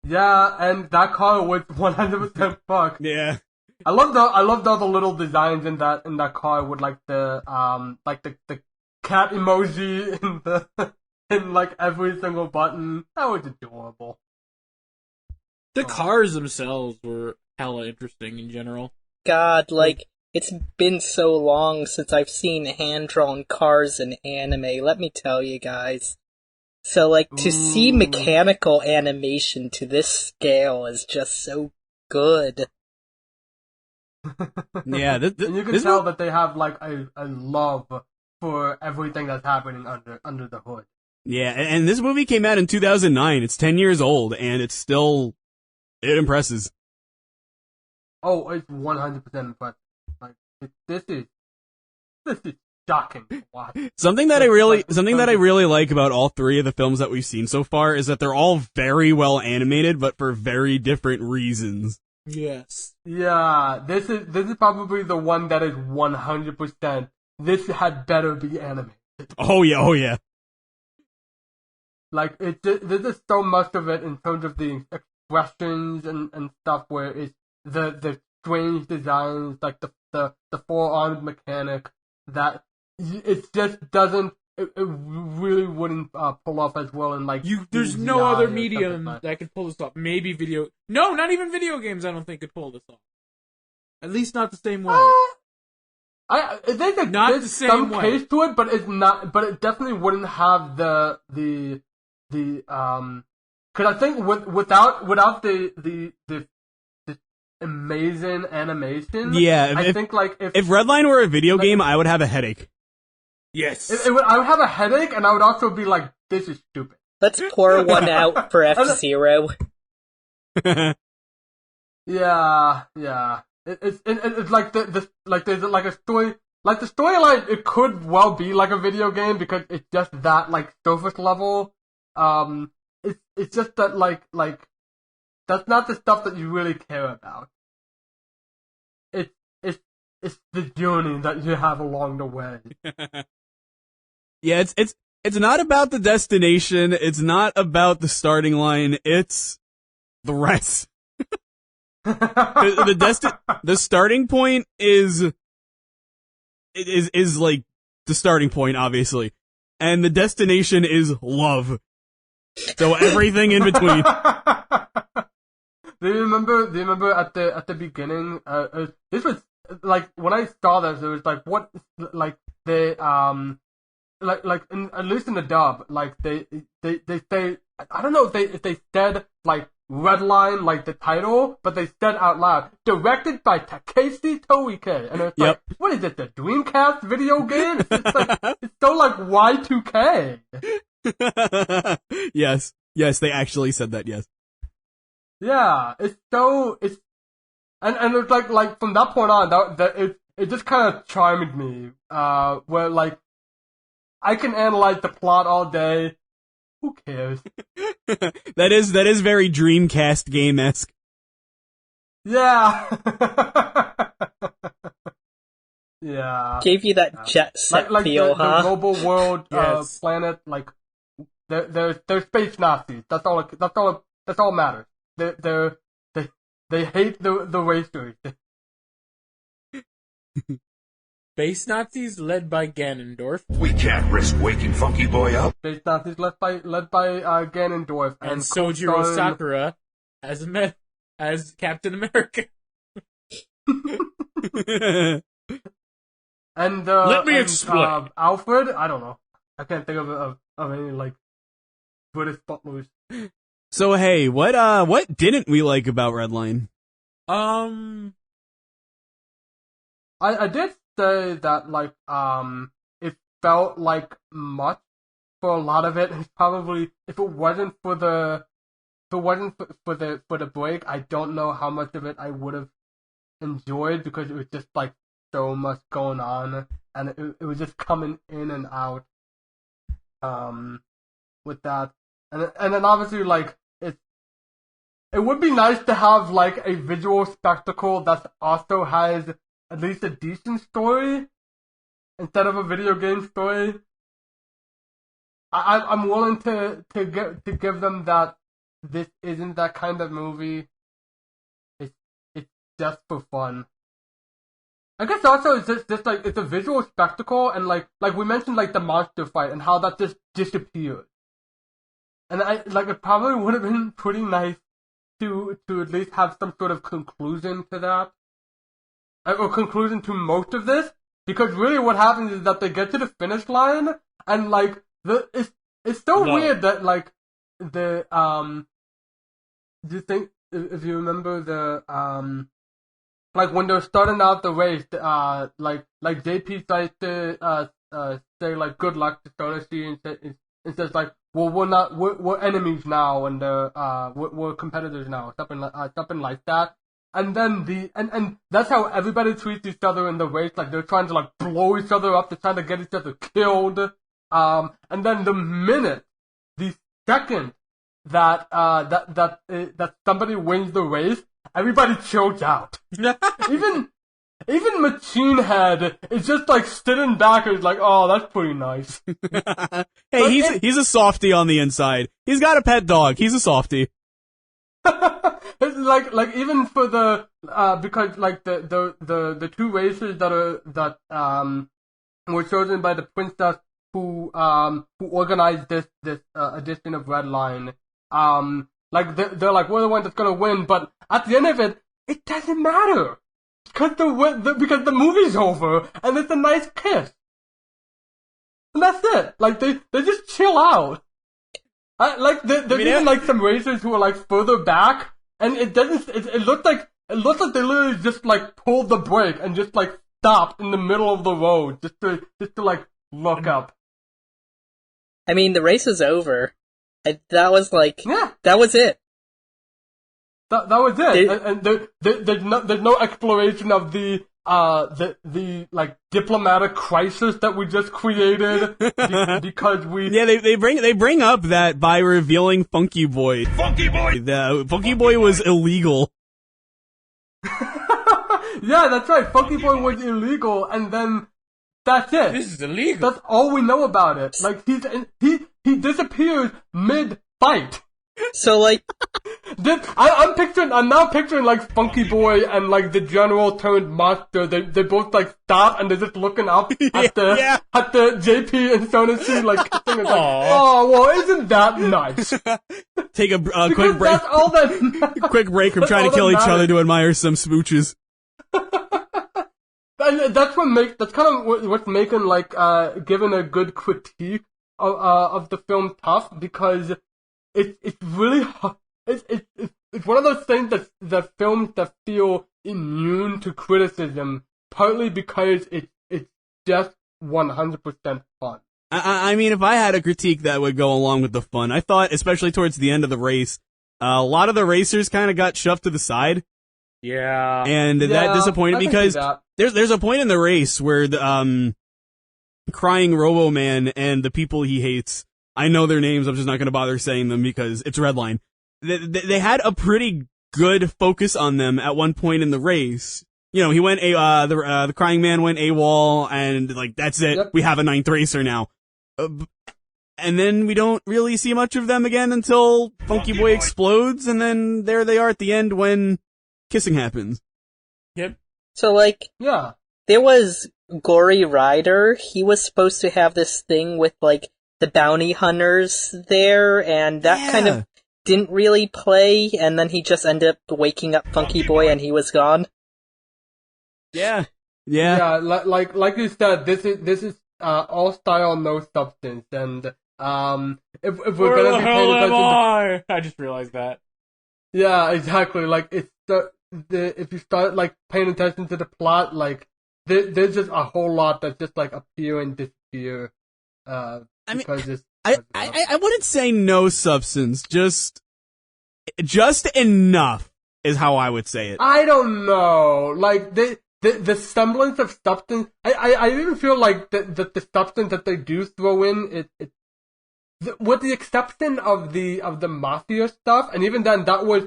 Yeah, and that car was 100% fucked. Yeah. I loved all the little designs in that car with like the cat emoji in the in like every single button. That was adorable. The cars themselves were hella interesting in general. God, like, it's been so long since I've seen hand-drawn cars in anime, let me tell you guys. So, like, to see mechanical animation to this scale is just so good. Yeah. And you can This tell one- that they have like a love for everything that's happening under the hood. Yeah, and this movie came out in 2009. It's 10 years old, and it impresses. Oh, it's 100% impressive. Like this is shocking to watch. Something that I really like about all three of the films that we've seen so far is that they're all very well animated, but for very different reasons. Yes. Yeah, this is probably the one that is 100%. This had better be animated. Oh yeah. Like there's just so much of it in terms of the expressions and stuff where it's the strange designs, like the four-armed mechanic that it just doesn't. It really wouldn't pull off as well in like. There's CGI no or other something medium like that could pull this off. Maybe not even video games. I don't think could pull this off. At least not the same way. I think that Not there's the same some way. case to it, but it's not. But it definitely wouldn't have the because I think without the amazing animation. Yeah, I think like If Redline were a video game, I would have a headache. Yes. I would have a headache, and I would also be like, this is stupid. Let's pour one out for F-Zero. Yeah. It's like there's like a story, like the storyline. It could well be like a video game because it's just that like surface level. It's just that like that's not the stuff that you really care about. It's the journey that you have along the way. Yeah, it's not about the destination. It's not about the starting line. It's the rest. The starting point is like the starting point, obviously, and the destination is love. So everything in between. Do you remember at the beginning? This was like when I saw this, it was like what like they at least in the dub, like they say, I don't know if they said like Redline, like the title, but they said out loud, directed by Takeshi Koike, and it's like, what is it, the Dreamcast video game? It's so like Y2K. Yes, they actually said that. Yes. Yeah, and it's like from that point on, it just kind of charmed me. Where like I can analyze the plot all day. Who cares? That is very Dreamcast game-esque. Yeah. Yeah. Gave you that jet set like feel, the huh? global world Yes. planet, like they're space Nazis. That's all matters. They hate the racers. Base Nazis led by Ganondorf. We can't risk waking Funky Boy up. Base Nazis led by Ganondorf And Sojiro Sakura as Captain America. And Let me explain. Alfred, I don't know. I can't think of any like British butlers. So hey, what didn't we like about Redline? I did say that like it felt like much for a lot of it. It's probably if it wasn't for the break, I don't know how much of it I would have enjoyed because it was just like so much going on and it was just coming in and out with that. And then obviously like it would be nice to have like a visual spectacle that also has at least a decent story instead of a video game story. I'm willing to give them that this isn't that kind of movie. It's just for fun. I guess also it's just like it's a visual spectacle and like we mentioned like the monster fight and how that just disappeared. And it probably would have been pretty nice to at least have some sort of conclusion to that. Or conclusion to most of this. Because really what happens is that they get to the finish line and like it's so weird that like do you think if you remember the like when they're starting out the race, like JP tries to say like good luck to Sonoshi and says like, well we're enemies now and we're competitors now, something like that. And then and that's how everybody treats each other in the race, like they're trying to like blow each other up, they're trying to get each other killed. And then the second that somebody wins the race, everybody chills out. Even Machine Head is just like sitting back and is like, oh, that's pretty nice. Hey, he's a softie on the inside. He's got a pet dog. He's a softie. It's like even for the because like the two races that were chosen by the princess who organized this edition of Redline, like they're like we're the one that's gonna win, but at the end of it, it doesn't matter because the movie's over and it's a nice kiss, and that's it. Like they just chill out. There's even like some racers who are like further back, and it doesn't. It looks like they literally just like pulled the brake and just like stopped in the middle of the road just to like look up. I mean, the race is over. That was like yeah. That was it. That was it. And there's no exploration of the like diplomatic crisis that we just created because we they bring up that by revealing Funky Boy, the Funky Boy was illegal. Yeah, that's right. Funky Boy was illegal, and then that's it. This is illegal. That's all we know about it. Like he disappears mid-fight. So like, I'm now picturing like Funky Boy and like the general turned monster. They both like stop and they're just looking up at the JP and Sonoshi like kissing. It's like, oh well, isn't that nice? Take a quick break. That's all that. Quick break from trying to kill each other to admire some smooches. And that's kind of what's making like giving a good critique of the film tough, because it's really it's one of those things that films that feel immune to criticism, partly because it's just 100% fun. I mean, if I had a critique that would go along with the fun, I thought, especially towards the end of the race, a lot of the racers kind of got shoved to the side. Yeah. And that disappointed because there's a point in the race where the crying Robo Man and the people he hates, I know their names, I'm just not going to bother saying them because it's Redline. They had a pretty good focus on them at one point in the race. You know, he went the crying man went AWOL, and like that's it. Yep. We have a 9th racer now. And then we don't really see much of them again until Funky Boy explodes, and then there they are at the end when kissing happens. Yep. So, like, Yeah. there was Gory Rider. He was supposed to have this thing with, like, the bounty hunters there, and that kind of didn't really play, and then he just ended up waking up Funky Boy and he was gone. Yeah. Like you said, this is all style, no substance, and if we're gonna be paying attention I just realized that. Yeah, exactly. Like it's the if you start like paying attention to the plot, like there's just a whole lot that just like appear and disappear. I wouldn't say no substance, just enough is how I would say it. I don't know. Like the semblance of substance. I even feel like the substance that they do throw in with the exception of the mafia stuff, and even then that was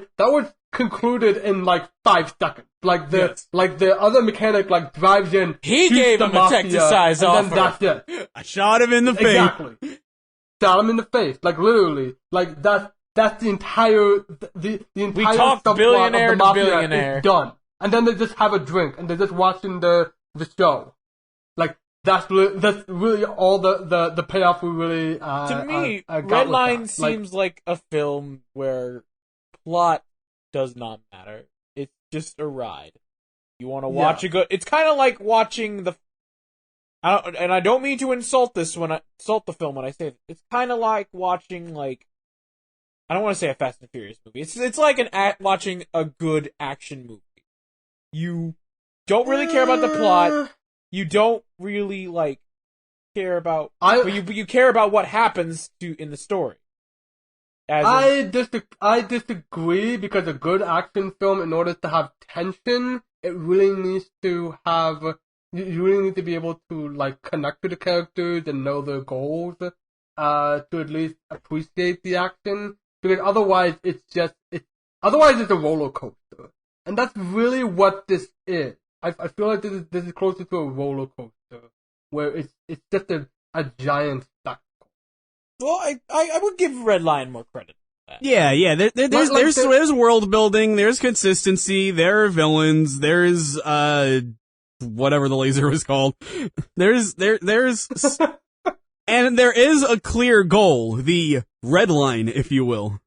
concluded in like 5 seconds. Like the other mechanic like drives in. He gave him a exercise offer. And then that's it. I shot him in the face. Exactly. Shot him in the face. Like literally. Like that's the entire the entire we talked subplot billionaire of the mafia to billionaire. is done. And then they just have a drink and they're just watching the show. Like that's really all the payoff we really to me, Redline seems like a film where plot does not matter. It's just a ride. You want to watch it go. It's kind of like watching and I don't mean to insult the film when I say it. It's kind of like watching I don't want to say a Fast and Furious movie. It's like watching a good action movie. You don't really care about the plot. You don't really care about, but you care about what happens in the story. I disagree because a good action film, in order to have tension, it really needs to have. You really need to be able to connect to the characters and know their goals, to at least appreciate the action. Because otherwise, it's a roller coaster, and that's really what this is. I feel like this is closer to a roller coaster, where it's just a giant spectacle. Well, I would give Redline more credit for that. Yeah. There's world building, there's consistency, there are villains, there's whatever the laser was called. There's and there is a clear goal, the red line, if you will.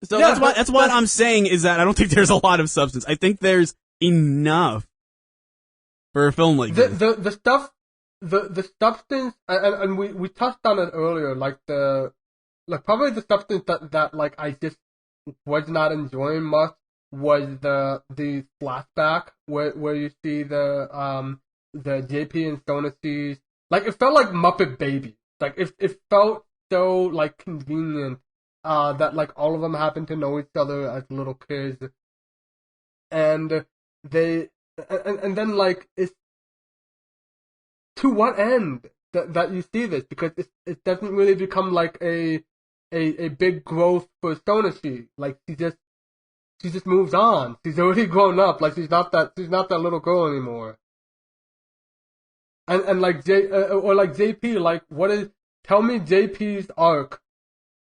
So that's what I'm saying is that I don't think there's a lot of substance. I think there's enough for a film like this. The substance, and we touched on it earlier, probably the substance that I just was not enjoying much was the flashback where you see the JP and Sonasy's, it felt like Muppet Babies. It felt so convenient that all of them happen to know each other as little kids, and then it's to what end that you see this, because it doesn't really become a big growth for Sonasy. She just moves on. She's already grown up. She's not that little girl anymore. And JP, what is? Tell me JP's arc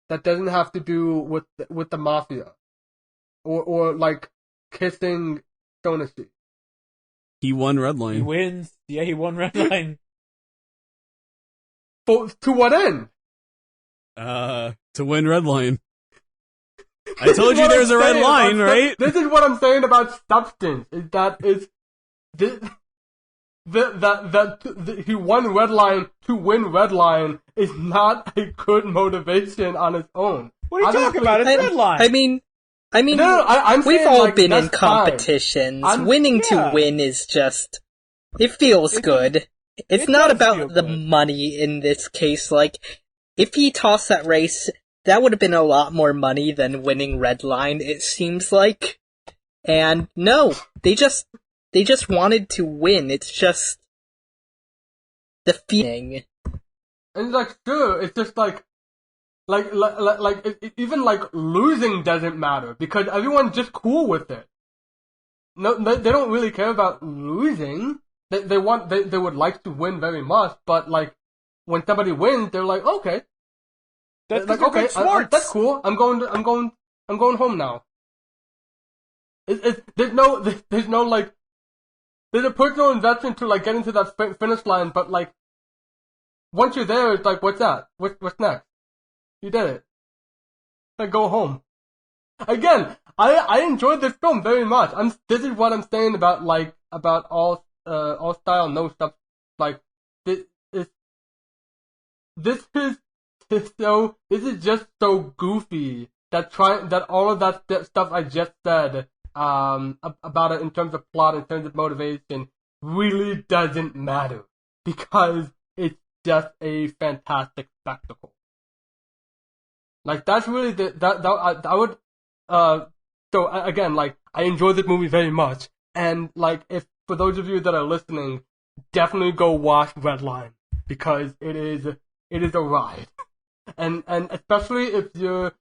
that doesn't have to do with the mafia, or kissing Sonasy. He won Redline. He wins. Yeah, he won Redline. To what end? To win Redline. I told you there's a red line, right? This is what I'm saying about substance. Is that he won Redline to win Redline is not a good motivation on its own. What are you talking about? It's Redline. I mean, I'm we've saying, all been in competitions. Fine. Winning to win is just, it feels good. It's not about the money in this case. If he tossed that race, that would have been a lot more money than winning Redline, it seems like. And no, they just wanted to win. It's just the feeling. And sure, it's just even losing doesn't matter because everyone's just cool with it. No, they don't really care about losing. They would like to win very much, but when somebody wins, they're like, okay, that's okay, that's cool. I'm going home now. there's no like, there's a personal investment to like getting to that finish line, but like, once you're there, it's like, what's that? What's next? You did it. Like, go home. Again, I enjoyed this film very much. This is what I'm saying about like, about all style, no stuff. Like, this is just so goofy that all of that stuff I just said, about it in terms of plot, in terms of motivation, really doesn't matter. Because it's just a fantastic spectacle. Like, that's really I would, so again, like, I enjoyed this movie very much. And like, if, for those of you that are listening, definitely go watch Redline. Because it is a ride. And especially if you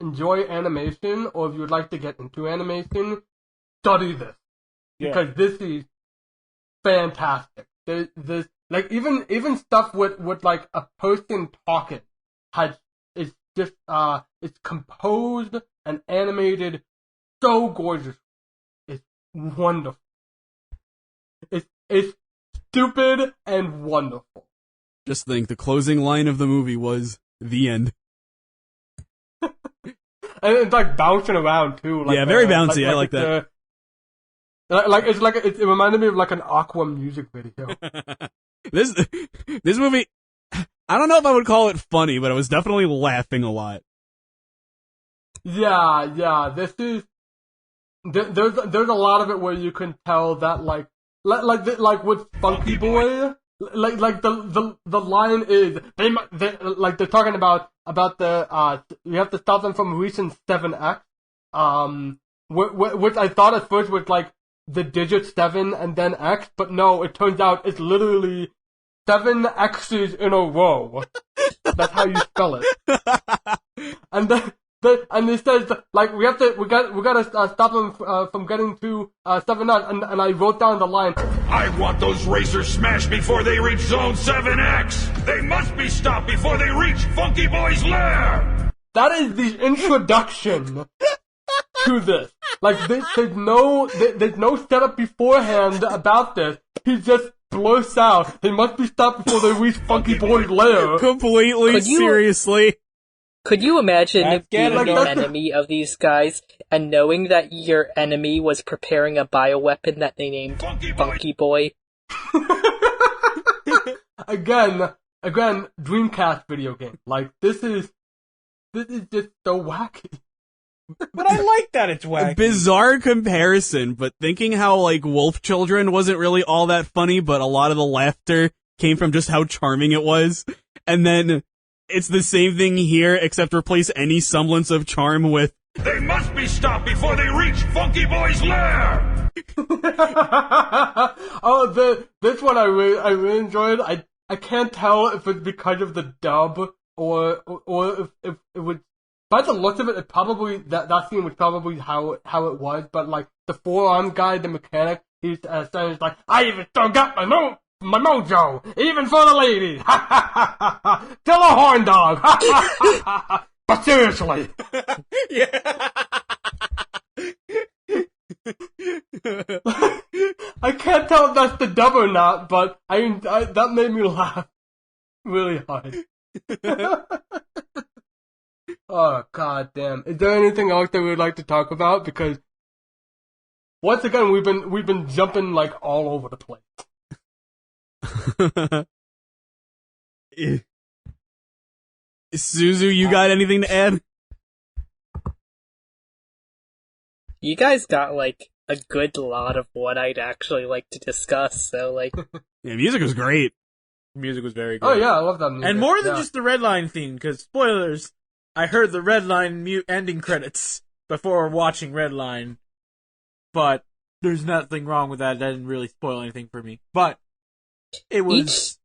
enjoy animation, or if you would like to get into animation, study this. Yeah. Because this is fantastic. There's like, even stuff with like a person talking it's composed and animated so gorgeous. It's wonderful. It's stupid and wonderful. Just think, the closing line of the movie was, "The end." And it's like bouncing around too. Like, yeah, very bouncy. I like that. It reminded me of like an Aqua music video. This movie, I don't know if I would call it funny, but I was definitely laughing a lot. Yeah. There's a lot of it where you can tell that like with Funky Boy, like the line is they're talking about the you have to stop them from reaching 7x, which I thought at first was like the digit 7 and then X, but no, it turns out it's literally 7 X's in a row. That's how you spell it. And and it says like we gotta stop them from getting to 7X, and I wrote down the line. I want those racers smashed before they reach Zone 7X. They must be stopped before they reach Funky Boy's lair. That is the introduction to this. Like, there's no setup beforehand about this. He just blurts out, they must be stopped before they reach Funky Boy's lair. Completely seriously. Could you imagine being Ganondorf. the enemy of these guys and knowing that your enemy was preparing a bioweapon that they named Funky Boy? Again, Dreamcast video game. Like, this is just so wacky. But I like that it's wacky. Bizarre comparison, but thinking how, like, Wolf Children wasn't really all that funny, but a lot of the laughter came from just how charming it was. And then it's the same thing here, except replace any semblance of charm with, They must be stopped before they reach Funky Boy's lair. This one I really enjoyed. I can't tell if it's because of the dub or if it would. By the looks of it, it probably that scene was probably how it was. But like the forearm guy, the mechanic, he's saying like, "I even still got my mojo, even for the lady." Still a horn dog. But seriously. Yeah. I can't tell if that's the dub or not, but I that made me laugh really hard. Oh, god damn. Is there anything else that we would like to talk about? Because once again, we've been jumping like all over the place. Suzu, you got anything to add? You guys got, like, a good lot of what I'd actually like to discuss, so, like... Yeah, music was great. Music was very good. Oh yeah, I love that music. And more than just the Redline theme, because, spoilers, I heard the Redline ending credits before watching Redline, but there's nothing wrong with that. That didn't really spoil anything for me. But it was...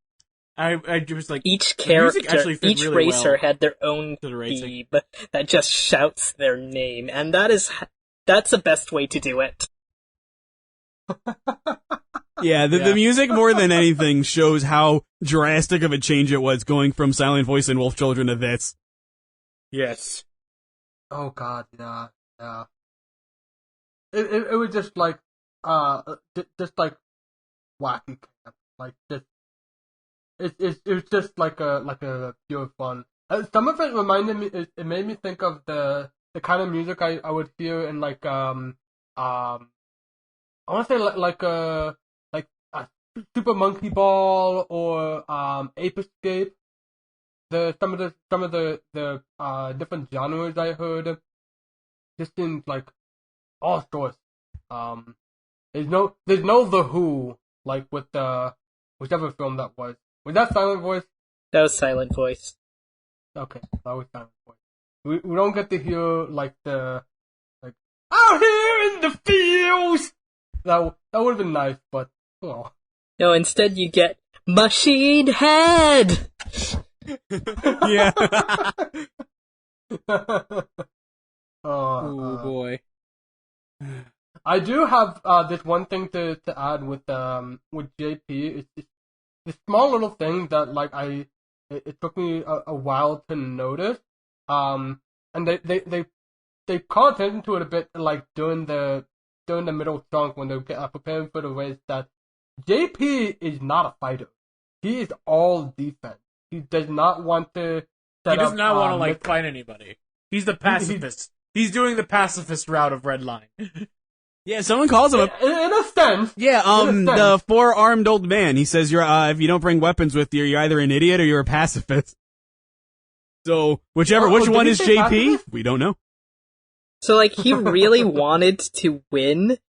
I was like... Each character, each really racer well had their own theme that just shouts their name, and that's the best way to do it. Yeah, the music more than anything shows how drastic of a change it was going from Silent Voice and Wolf Children to this. Yes. Oh god, yeah. it was just like just like wacky camp. Like just it was just like a pure fun. Some of it reminded me. It made me think of the kind of music I would hear in like I want to say like a Super Monkey Ball or Ape Escape. Some of the different genres I heard just seemed like all sorts. There's no The Who like with whichever film that was. Was that Silent Voice? That was Silent Voice. Okay, that was Silent Voice. We don't get to hear like the out here in the fields. That would have been nice, but oh. No, instead you get Machine Head. Yeah. Oh boy. I do have this one thing to add with JP. It's this small little thing that like it took me a while to notice. And they call attention to it a bit like during the middle chunk when they're preparing for the race. That JP is not a fighter. He is all defense. He does not want to. He does not want to fight anybody. He's the pacifist. He's doing the pacifist route of Redline. Yeah, someone calls him in a sense. Yeah, the four-armed old man. He says you're if you don't bring weapons with you, you're either an idiot or you're a pacifist. So which one is JP? Pacifist? We don't know. So like he really wanted to win,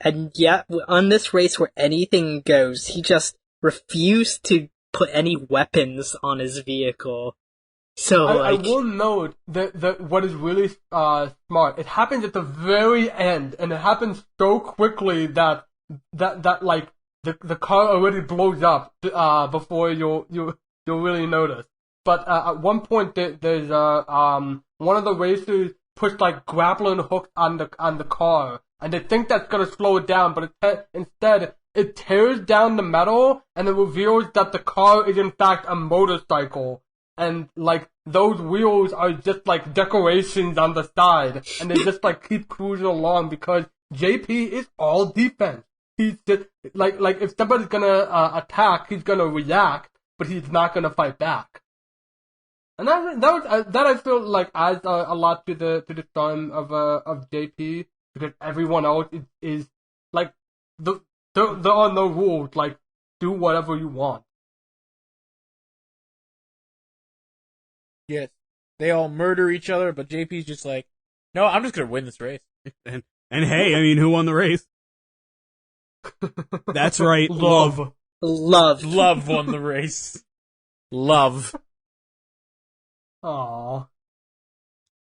and yet on this race where anything goes, he just refused to put any weapons on his vehicle. So I will note that what is really smart. It happens at the very end, and it happens so quickly that like the car already blows up before you'll really notice. But at one point there's one of the racers puts like grappling hooks on the car, and they think that's gonna slow it down, but instead it tears down the metal, and it reveals that the car is in fact a motorcycle. And, like, those wheels are just, like, decorations on the side. And they just, like, keep cruising along because JP is all defense. He's just, like if somebody's gonna attack, he's gonna react, but he's not gonna fight back. And that I feel like adds a lot to the charm of JP, because everyone else is like, there are no rules, like, do whatever you want. Yes. They all murder each other, but JP's just like, no, I'm just gonna win this race. And hey, I mean, who won the race? That's right, love. Love won the race. Love. Aww.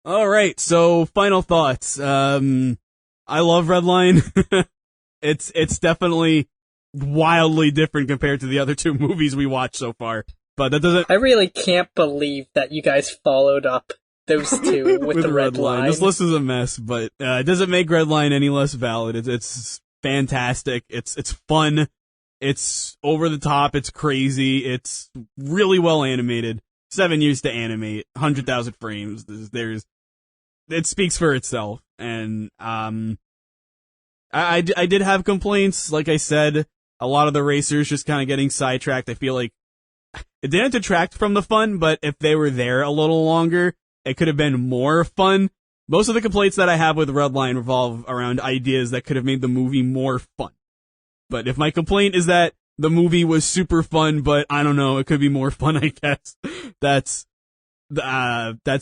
Alright, so final thoughts. I love Redline. It's definitely wildly different compared to the other two movies we watched so far. But that doesn't. I really can't believe that you guys followed up those two with the Redline. This list is a mess, but it doesn't make Redline any less valid. It's fantastic. It's fun. It's over the top. It's crazy. It's really well animated. 7 years to animate, 100,000 frames. It speaks for itself. And I did have complaints. Like I said, a lot of the racers just kind of getting sidetracked. I feel like it didn't detract from the fun, but if they were there a little longer, it could have been more fun. Most of the complaints that I have with Redline revolve around ideas that could have made the movie more fun. But if my complaint is that the movie was super fun, but I don't know, it could be more fun, I guess, that's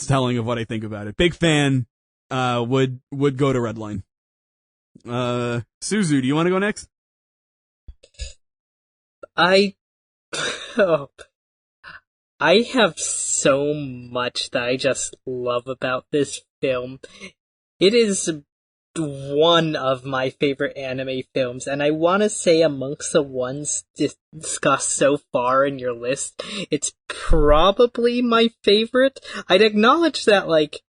telling of what I think about it. Big fan, would go to Redline. Suzu, do you want to go next? I have so much that I just love about this film. It is one of my favorite anime films, and I want to say amongst the ones discussed so far in your list, it's probably my favorite. I'd acknowledge that, like,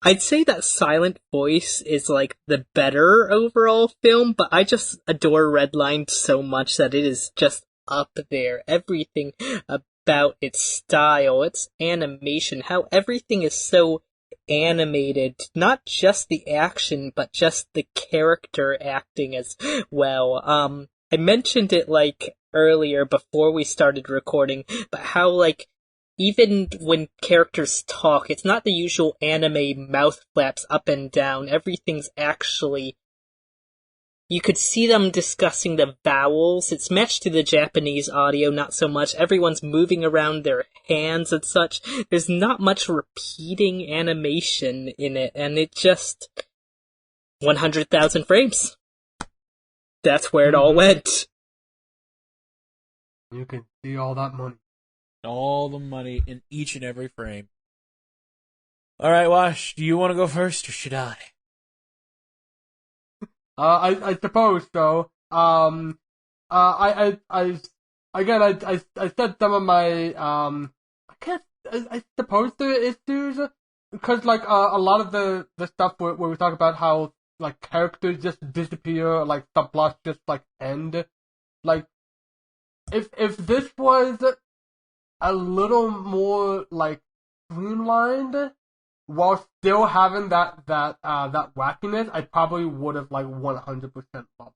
I'd say that Silent Voice is, like, the better overall film, but I just adore Redline so much that it is just up there. Everything about its style, its animation, how everything is so animated, not just the action, but just the character acting as well. I mentioned it, like, earlier before we started recording, but how, like, even when characters talk, it's not the usual anime mouth flaps up and down. Everything's actually... You could see them discussing the vowels. It's matched to the Japanese audio, not so much. Everyone's moving around their hands and such. There's not much repeating animation in it, and it just... 100,000 frames. That's where it all went. You can see all that money. All the money in each and every frame. Alright, Wash, do you want to go first, or should I? I suppose so. I said some of my, I suppose there are issues, because, like, a lot of the stuff where we talk about how, like, characters just disappear, like, subplots just, like, end, like, if this was a little more, like, streamlined, while still having that wackiness, I probably would have, like, 100% loved.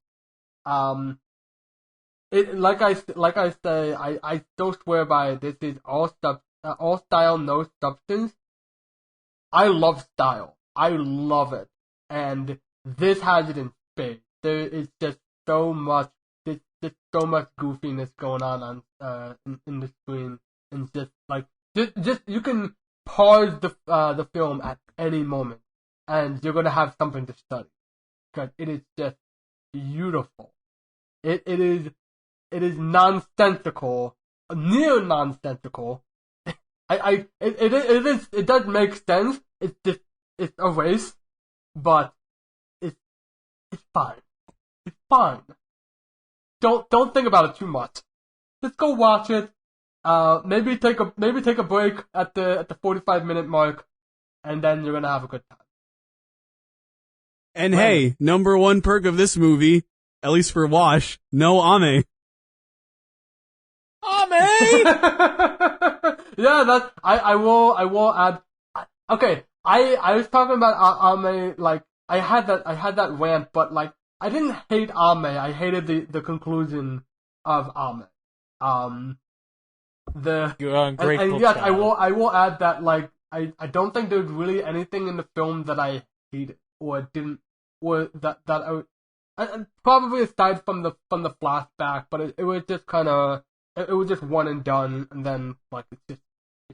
Like I say, I still swear by it. This is all style, no substance. I love style. I love it. And this has it in spades. There is just so much, there's just so much goofiness going on in the screen. And just, like, just, you can pause the film at any moment, and you're gonna have something to study, because it is just beautiful. It is nonsensical, near nonsensical. It does make sense. It's a race, but it's fine. It's fine. Don't think about it too much. Just go watch it. Maybe take a break at the 45-minute mark, and then you're gonna have a good time. And hey, number one perk of this movie, at least for Wash, no Ame. Ame! Yeah, I will add. Okay, I was talking about Ame, like, I had that rant, but, like, I didn't hate Ame. I hated the conclusion of Ame. You're ungrateful. And yes, child. I will add that, like, I don't think there's really anything in the film that I hated or didn't, or that I probably aside from the flashback, but it was just kind of, it was just one and done, and then, like, it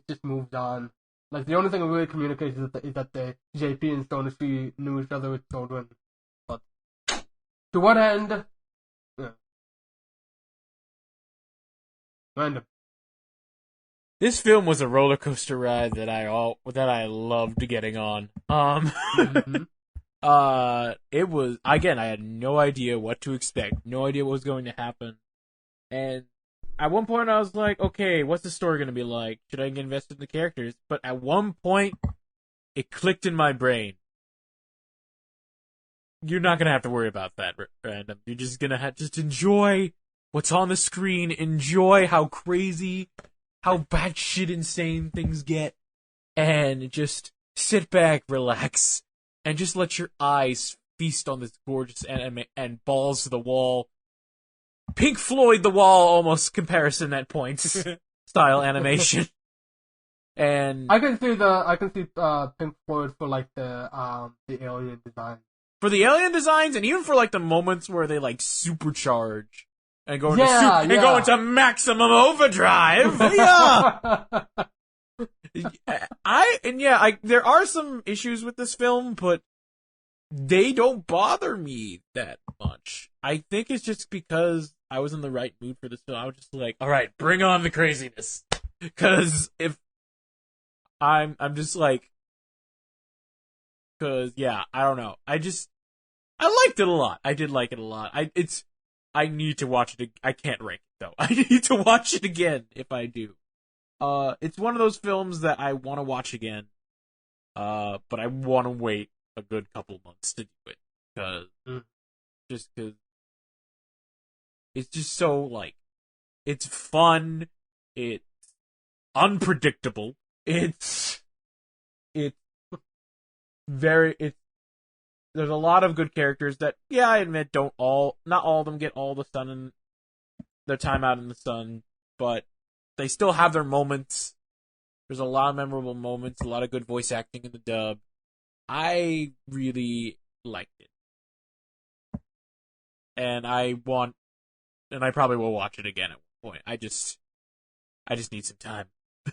just moved on. Like, the only thing it really communicates is that the JP and Sonoshi knew each other as children. But to what end? Yeah. Random. This film was a roller coaster ride that I loved getting on. Mm-hmm. It was, again, I had no idea what to expect, no idea what was going to happen, and at one point I was like, okay, what's the story going to be like? Should I get invested in the characters? But at one point, it clicked in my brain. You're not going to have to worry about that, Random. You're just going to just enjoy what's on the screen, enjoy how crazy, how batshit insane things get, and just sit back, relax, and just let your eyes feast on this gorgeous anime and balls to the wall. Pink Floyd The Wall almost comparison at points style animation. And I can see Pink Floyd for, like, the alien design. For the alien designs, and even for, like, the moments where they, like, supercharge and go into maximum overdrive. Yeah. There are some issues with this film, but they don't bother me that much. I think it's just because I was in the right mood for this film. I was just like, all right, bring on the craziness. Because if I'm just like, because yeah, I don't know. I liked it a lot. I did like it a lot. I need to watch it. I can't rank it though. I need to watch it again if I do. It's one of those films that I want to watch again. But I want to wait a good couple months to do it, because it's just so, like, it's fun, it's unpredictable, it's there's a lot of good characters that, yeah, I admit, not all of them get all the sun and their time out in the sun, but they still have their moments. There's a lot of memorable moments, a lot of good voice acting in the dub. I really liked it. And I probably will watch it again at one point. I just need some time.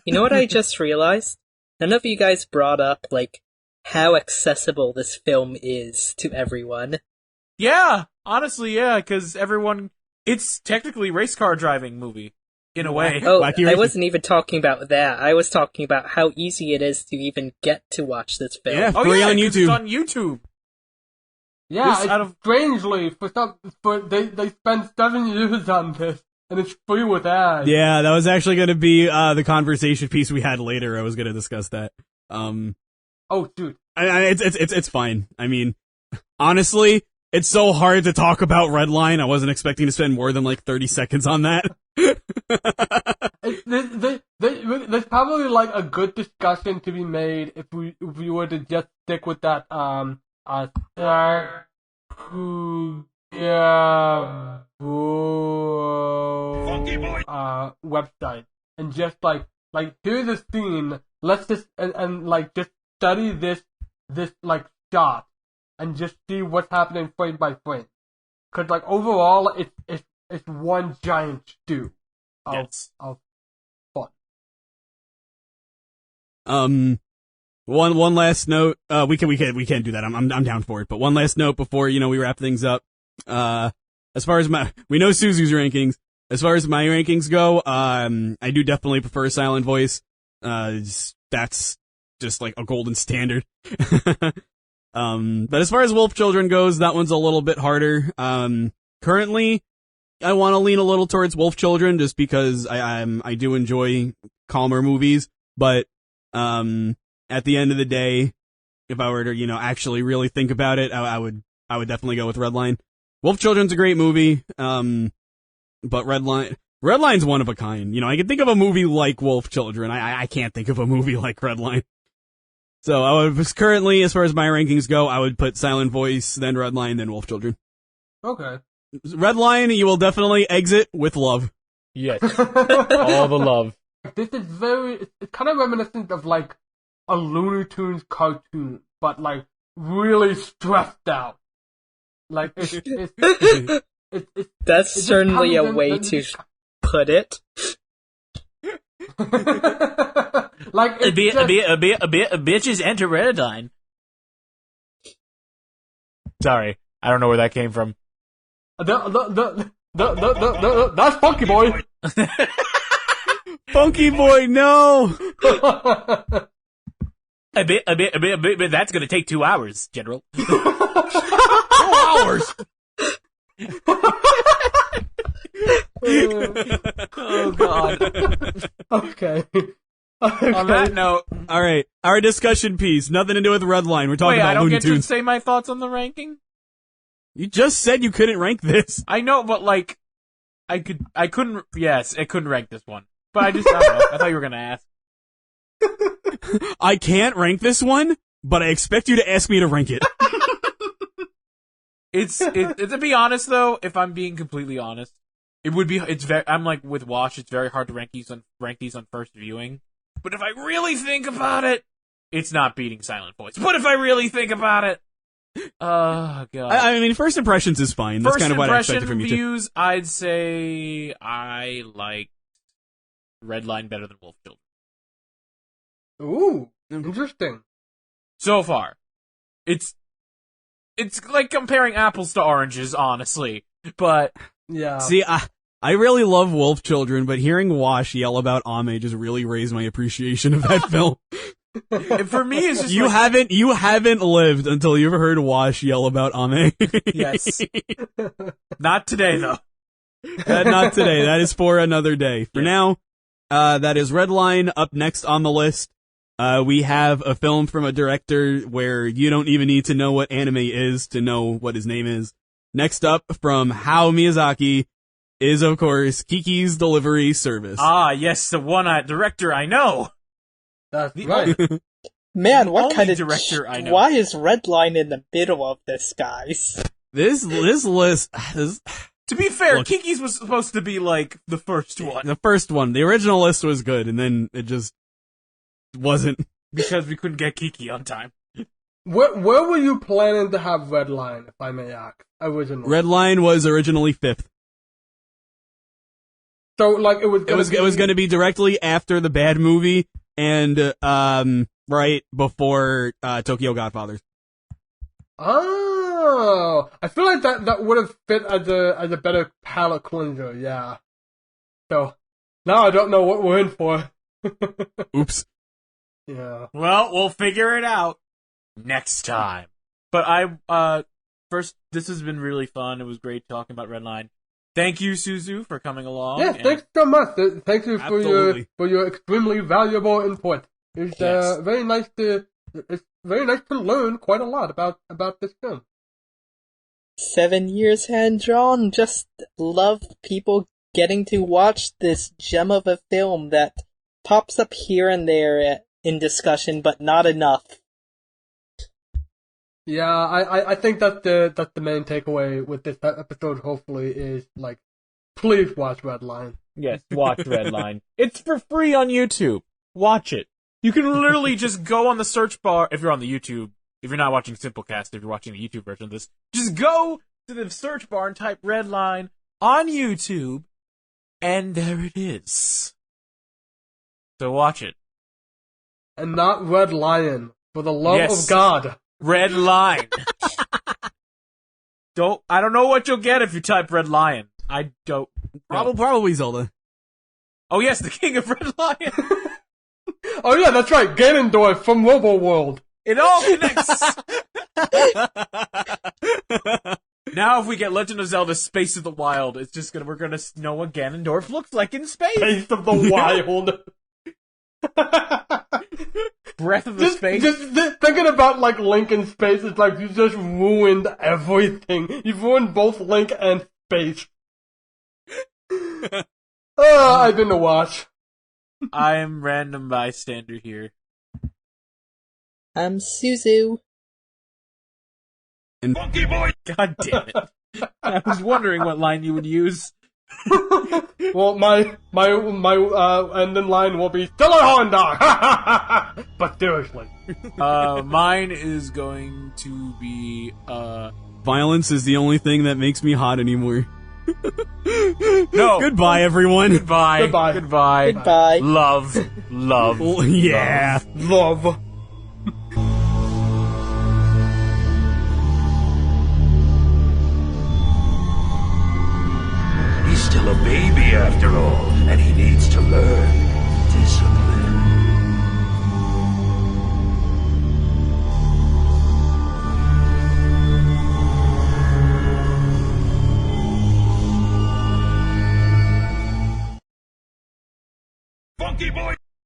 You know what I just realized? None of you guys brought up, like, how accessible this film is to everyone. Yeah, honestly, yeah, because it's technically a race car driving movie, in a way. Oh, I wasn't even talking about that. I was talking about how easy it is to even get to watch this film. Yeah, free on YouTube. It's on YouTube. Yeah, strangely, they spent 7 years on this, and it's free with ads. Yeah, that was actually going to be the conversation piece we had later. I was going to discuss that. Oh, dude. It's fine. I mean, honestly, it's so hard to talk about Redline. I wasn't expecting to spend more than like 30 seconds on that. There's probably like a good discussion to be made if we were to just stick with that website and just like here's a scene. Let's just and like just study this like shot and just see what's happening frame by frame. Because like overall, it's one giant stew of fun. One last note. We can't do that. I'm down for it. But one last note before we wrap things up. As far as we know Suzu's rankings. As far as my rankings go, I do definitely prefer silent voice. That's just like a golden standard. But as far as Wolf Children goes, that one's a little bit harder. Currently, I want to lean a little towards Wolf Children just because I do enjoy calmer movies, but at the end of the day, if I were to actually really think about it, I would definitely go with Redline. Wolf Children's a great movie, but Redline's one of a kind. I can think of a movie like Wolf Children. I can't think of a movie like Redline. So I was currently, as far as my rankings go, I would put Silent Voice, then Redline, then Wolf Children. Okay. Redline, you will definitely exit with love. Yes. All the love. This is it's kind of reminiscent of like a Looney Tunes cartoon, but like really stressed out. Like that's certainly a way to put it. Like a bitches enter Redline. Sorry, I don't know where that came from. That's Funky Boy. Funky Boy, no. A bit. That's gonna take 2 hours, General. 2 hours. Oh God. Okay. On that note, all right, our discussion piece. Nothing to do with Redline. We're talking about Looney Tunes. I don't get to say my thoughts on the ranking. You just said you couldn't rank this. I know, but like, I couldn't. Yes, I couldn't rank this one. But I don't know. I thought you were gonna ask. I can't rank this one, but I expect you to ask me to rank it. To be honest though, if I'm being completely honest, I'm like with Wash, it's very hard to rank these on first viewing. But if I really think about it, it's not beating Silent Voice. But if I really think about it, oh God. I mean, first impressions is fine. That's kind of what I expected from you too. Views, I'd say I like Redline better than Wolf Children. Ooh, interesting. So far. It's like comparing apples to oranges, honestly. But yeah. See, I really love Wolf Children, but hearing Wash yell about Ame just really raised my appreciation of that film. For me, it's just you haven't lived until you've heard Wash yell about Ame. Yes. Not today, though. Not today. That is for another day. For now, that is Redline. Up next on the list, we have a film from a director where you don't even need to know what anime is to know what his name is. Next up, from Hayao Miyazaki, is, of course, Kiki's Delivery Service. Ah, yes, the one director I know. That's right. Man, what only kind of director I know. Why is Redline in the middle of this, guys? This list, To be fair, Look. Kiki's was supposed to be like the first one the first one, the original list was good, and then it just wasn't. because we couldn't get Kiki on time. Where were you planning to have Redline, if I may ask? Originally. Redline was originally 5th. So, like, it was Going to be directly after the bad movie and right before Tokyo Godfathers. Oh, I feel like that would have fit as a better palate cleanser. Yeah. So now I don't know what we're in for. Oops. Yeah. Well, we'll figure it out next time. But first, this has been really fun. It was great talking about Redline. Thank you, Suzu, for coming along. Yeah, thanks so much. Thank you Absolutely. for your extremely valuable input. It's Yes. very nice to learn quite a lot about this film. 7 years hand-drawn, just love people getting to watch this gem of a film that pops up here and there in discussion, but not enough. Yeah, I think that's the main takeaway with this episode. Hopefully, is like, please watch Redline. Yes, watch Redline. It's for free on YouTube. Watch it. You can literally just go on the search bar, if you're on the YouTube, if you're not watching Simplecast, if you're watching the YouTube version of this, just go to the search bar and type Redline on YouTube, and there it is. So watch it. And not Red Lion, for the love Yes. of God. Red Line. I don't know what you'll get if you type Red Lion. I don't know. Probably Zelda. Oh yes, the King of Red Lion. Oh yeah, that's right, Ganondorf from Robo World. It all connects. Now if we get Legend of Zelda Space of the Wild, it's just we're gonna know what Ganondorf looks like in space. Face of the Wild. Breath of the Space. Just thinking about, like, Link in space, it's like you just ruined everything. You've ruined both Link and space. I've been to watch. I'm Random Bystander here. I'm Suzu. Funky boy! God damn it. I was wondering what line you would use. Well, my ending line will be still a Honda. But seriously. Mine is going to be, Violence is the only thing that makes me hot anymore. no. Goodbye, everyone. Goodbye. Goodbye. Goodbye. Goodbye. Love. Love. Yeah. Love. He's still a baby after all, and he needs to learn discipline.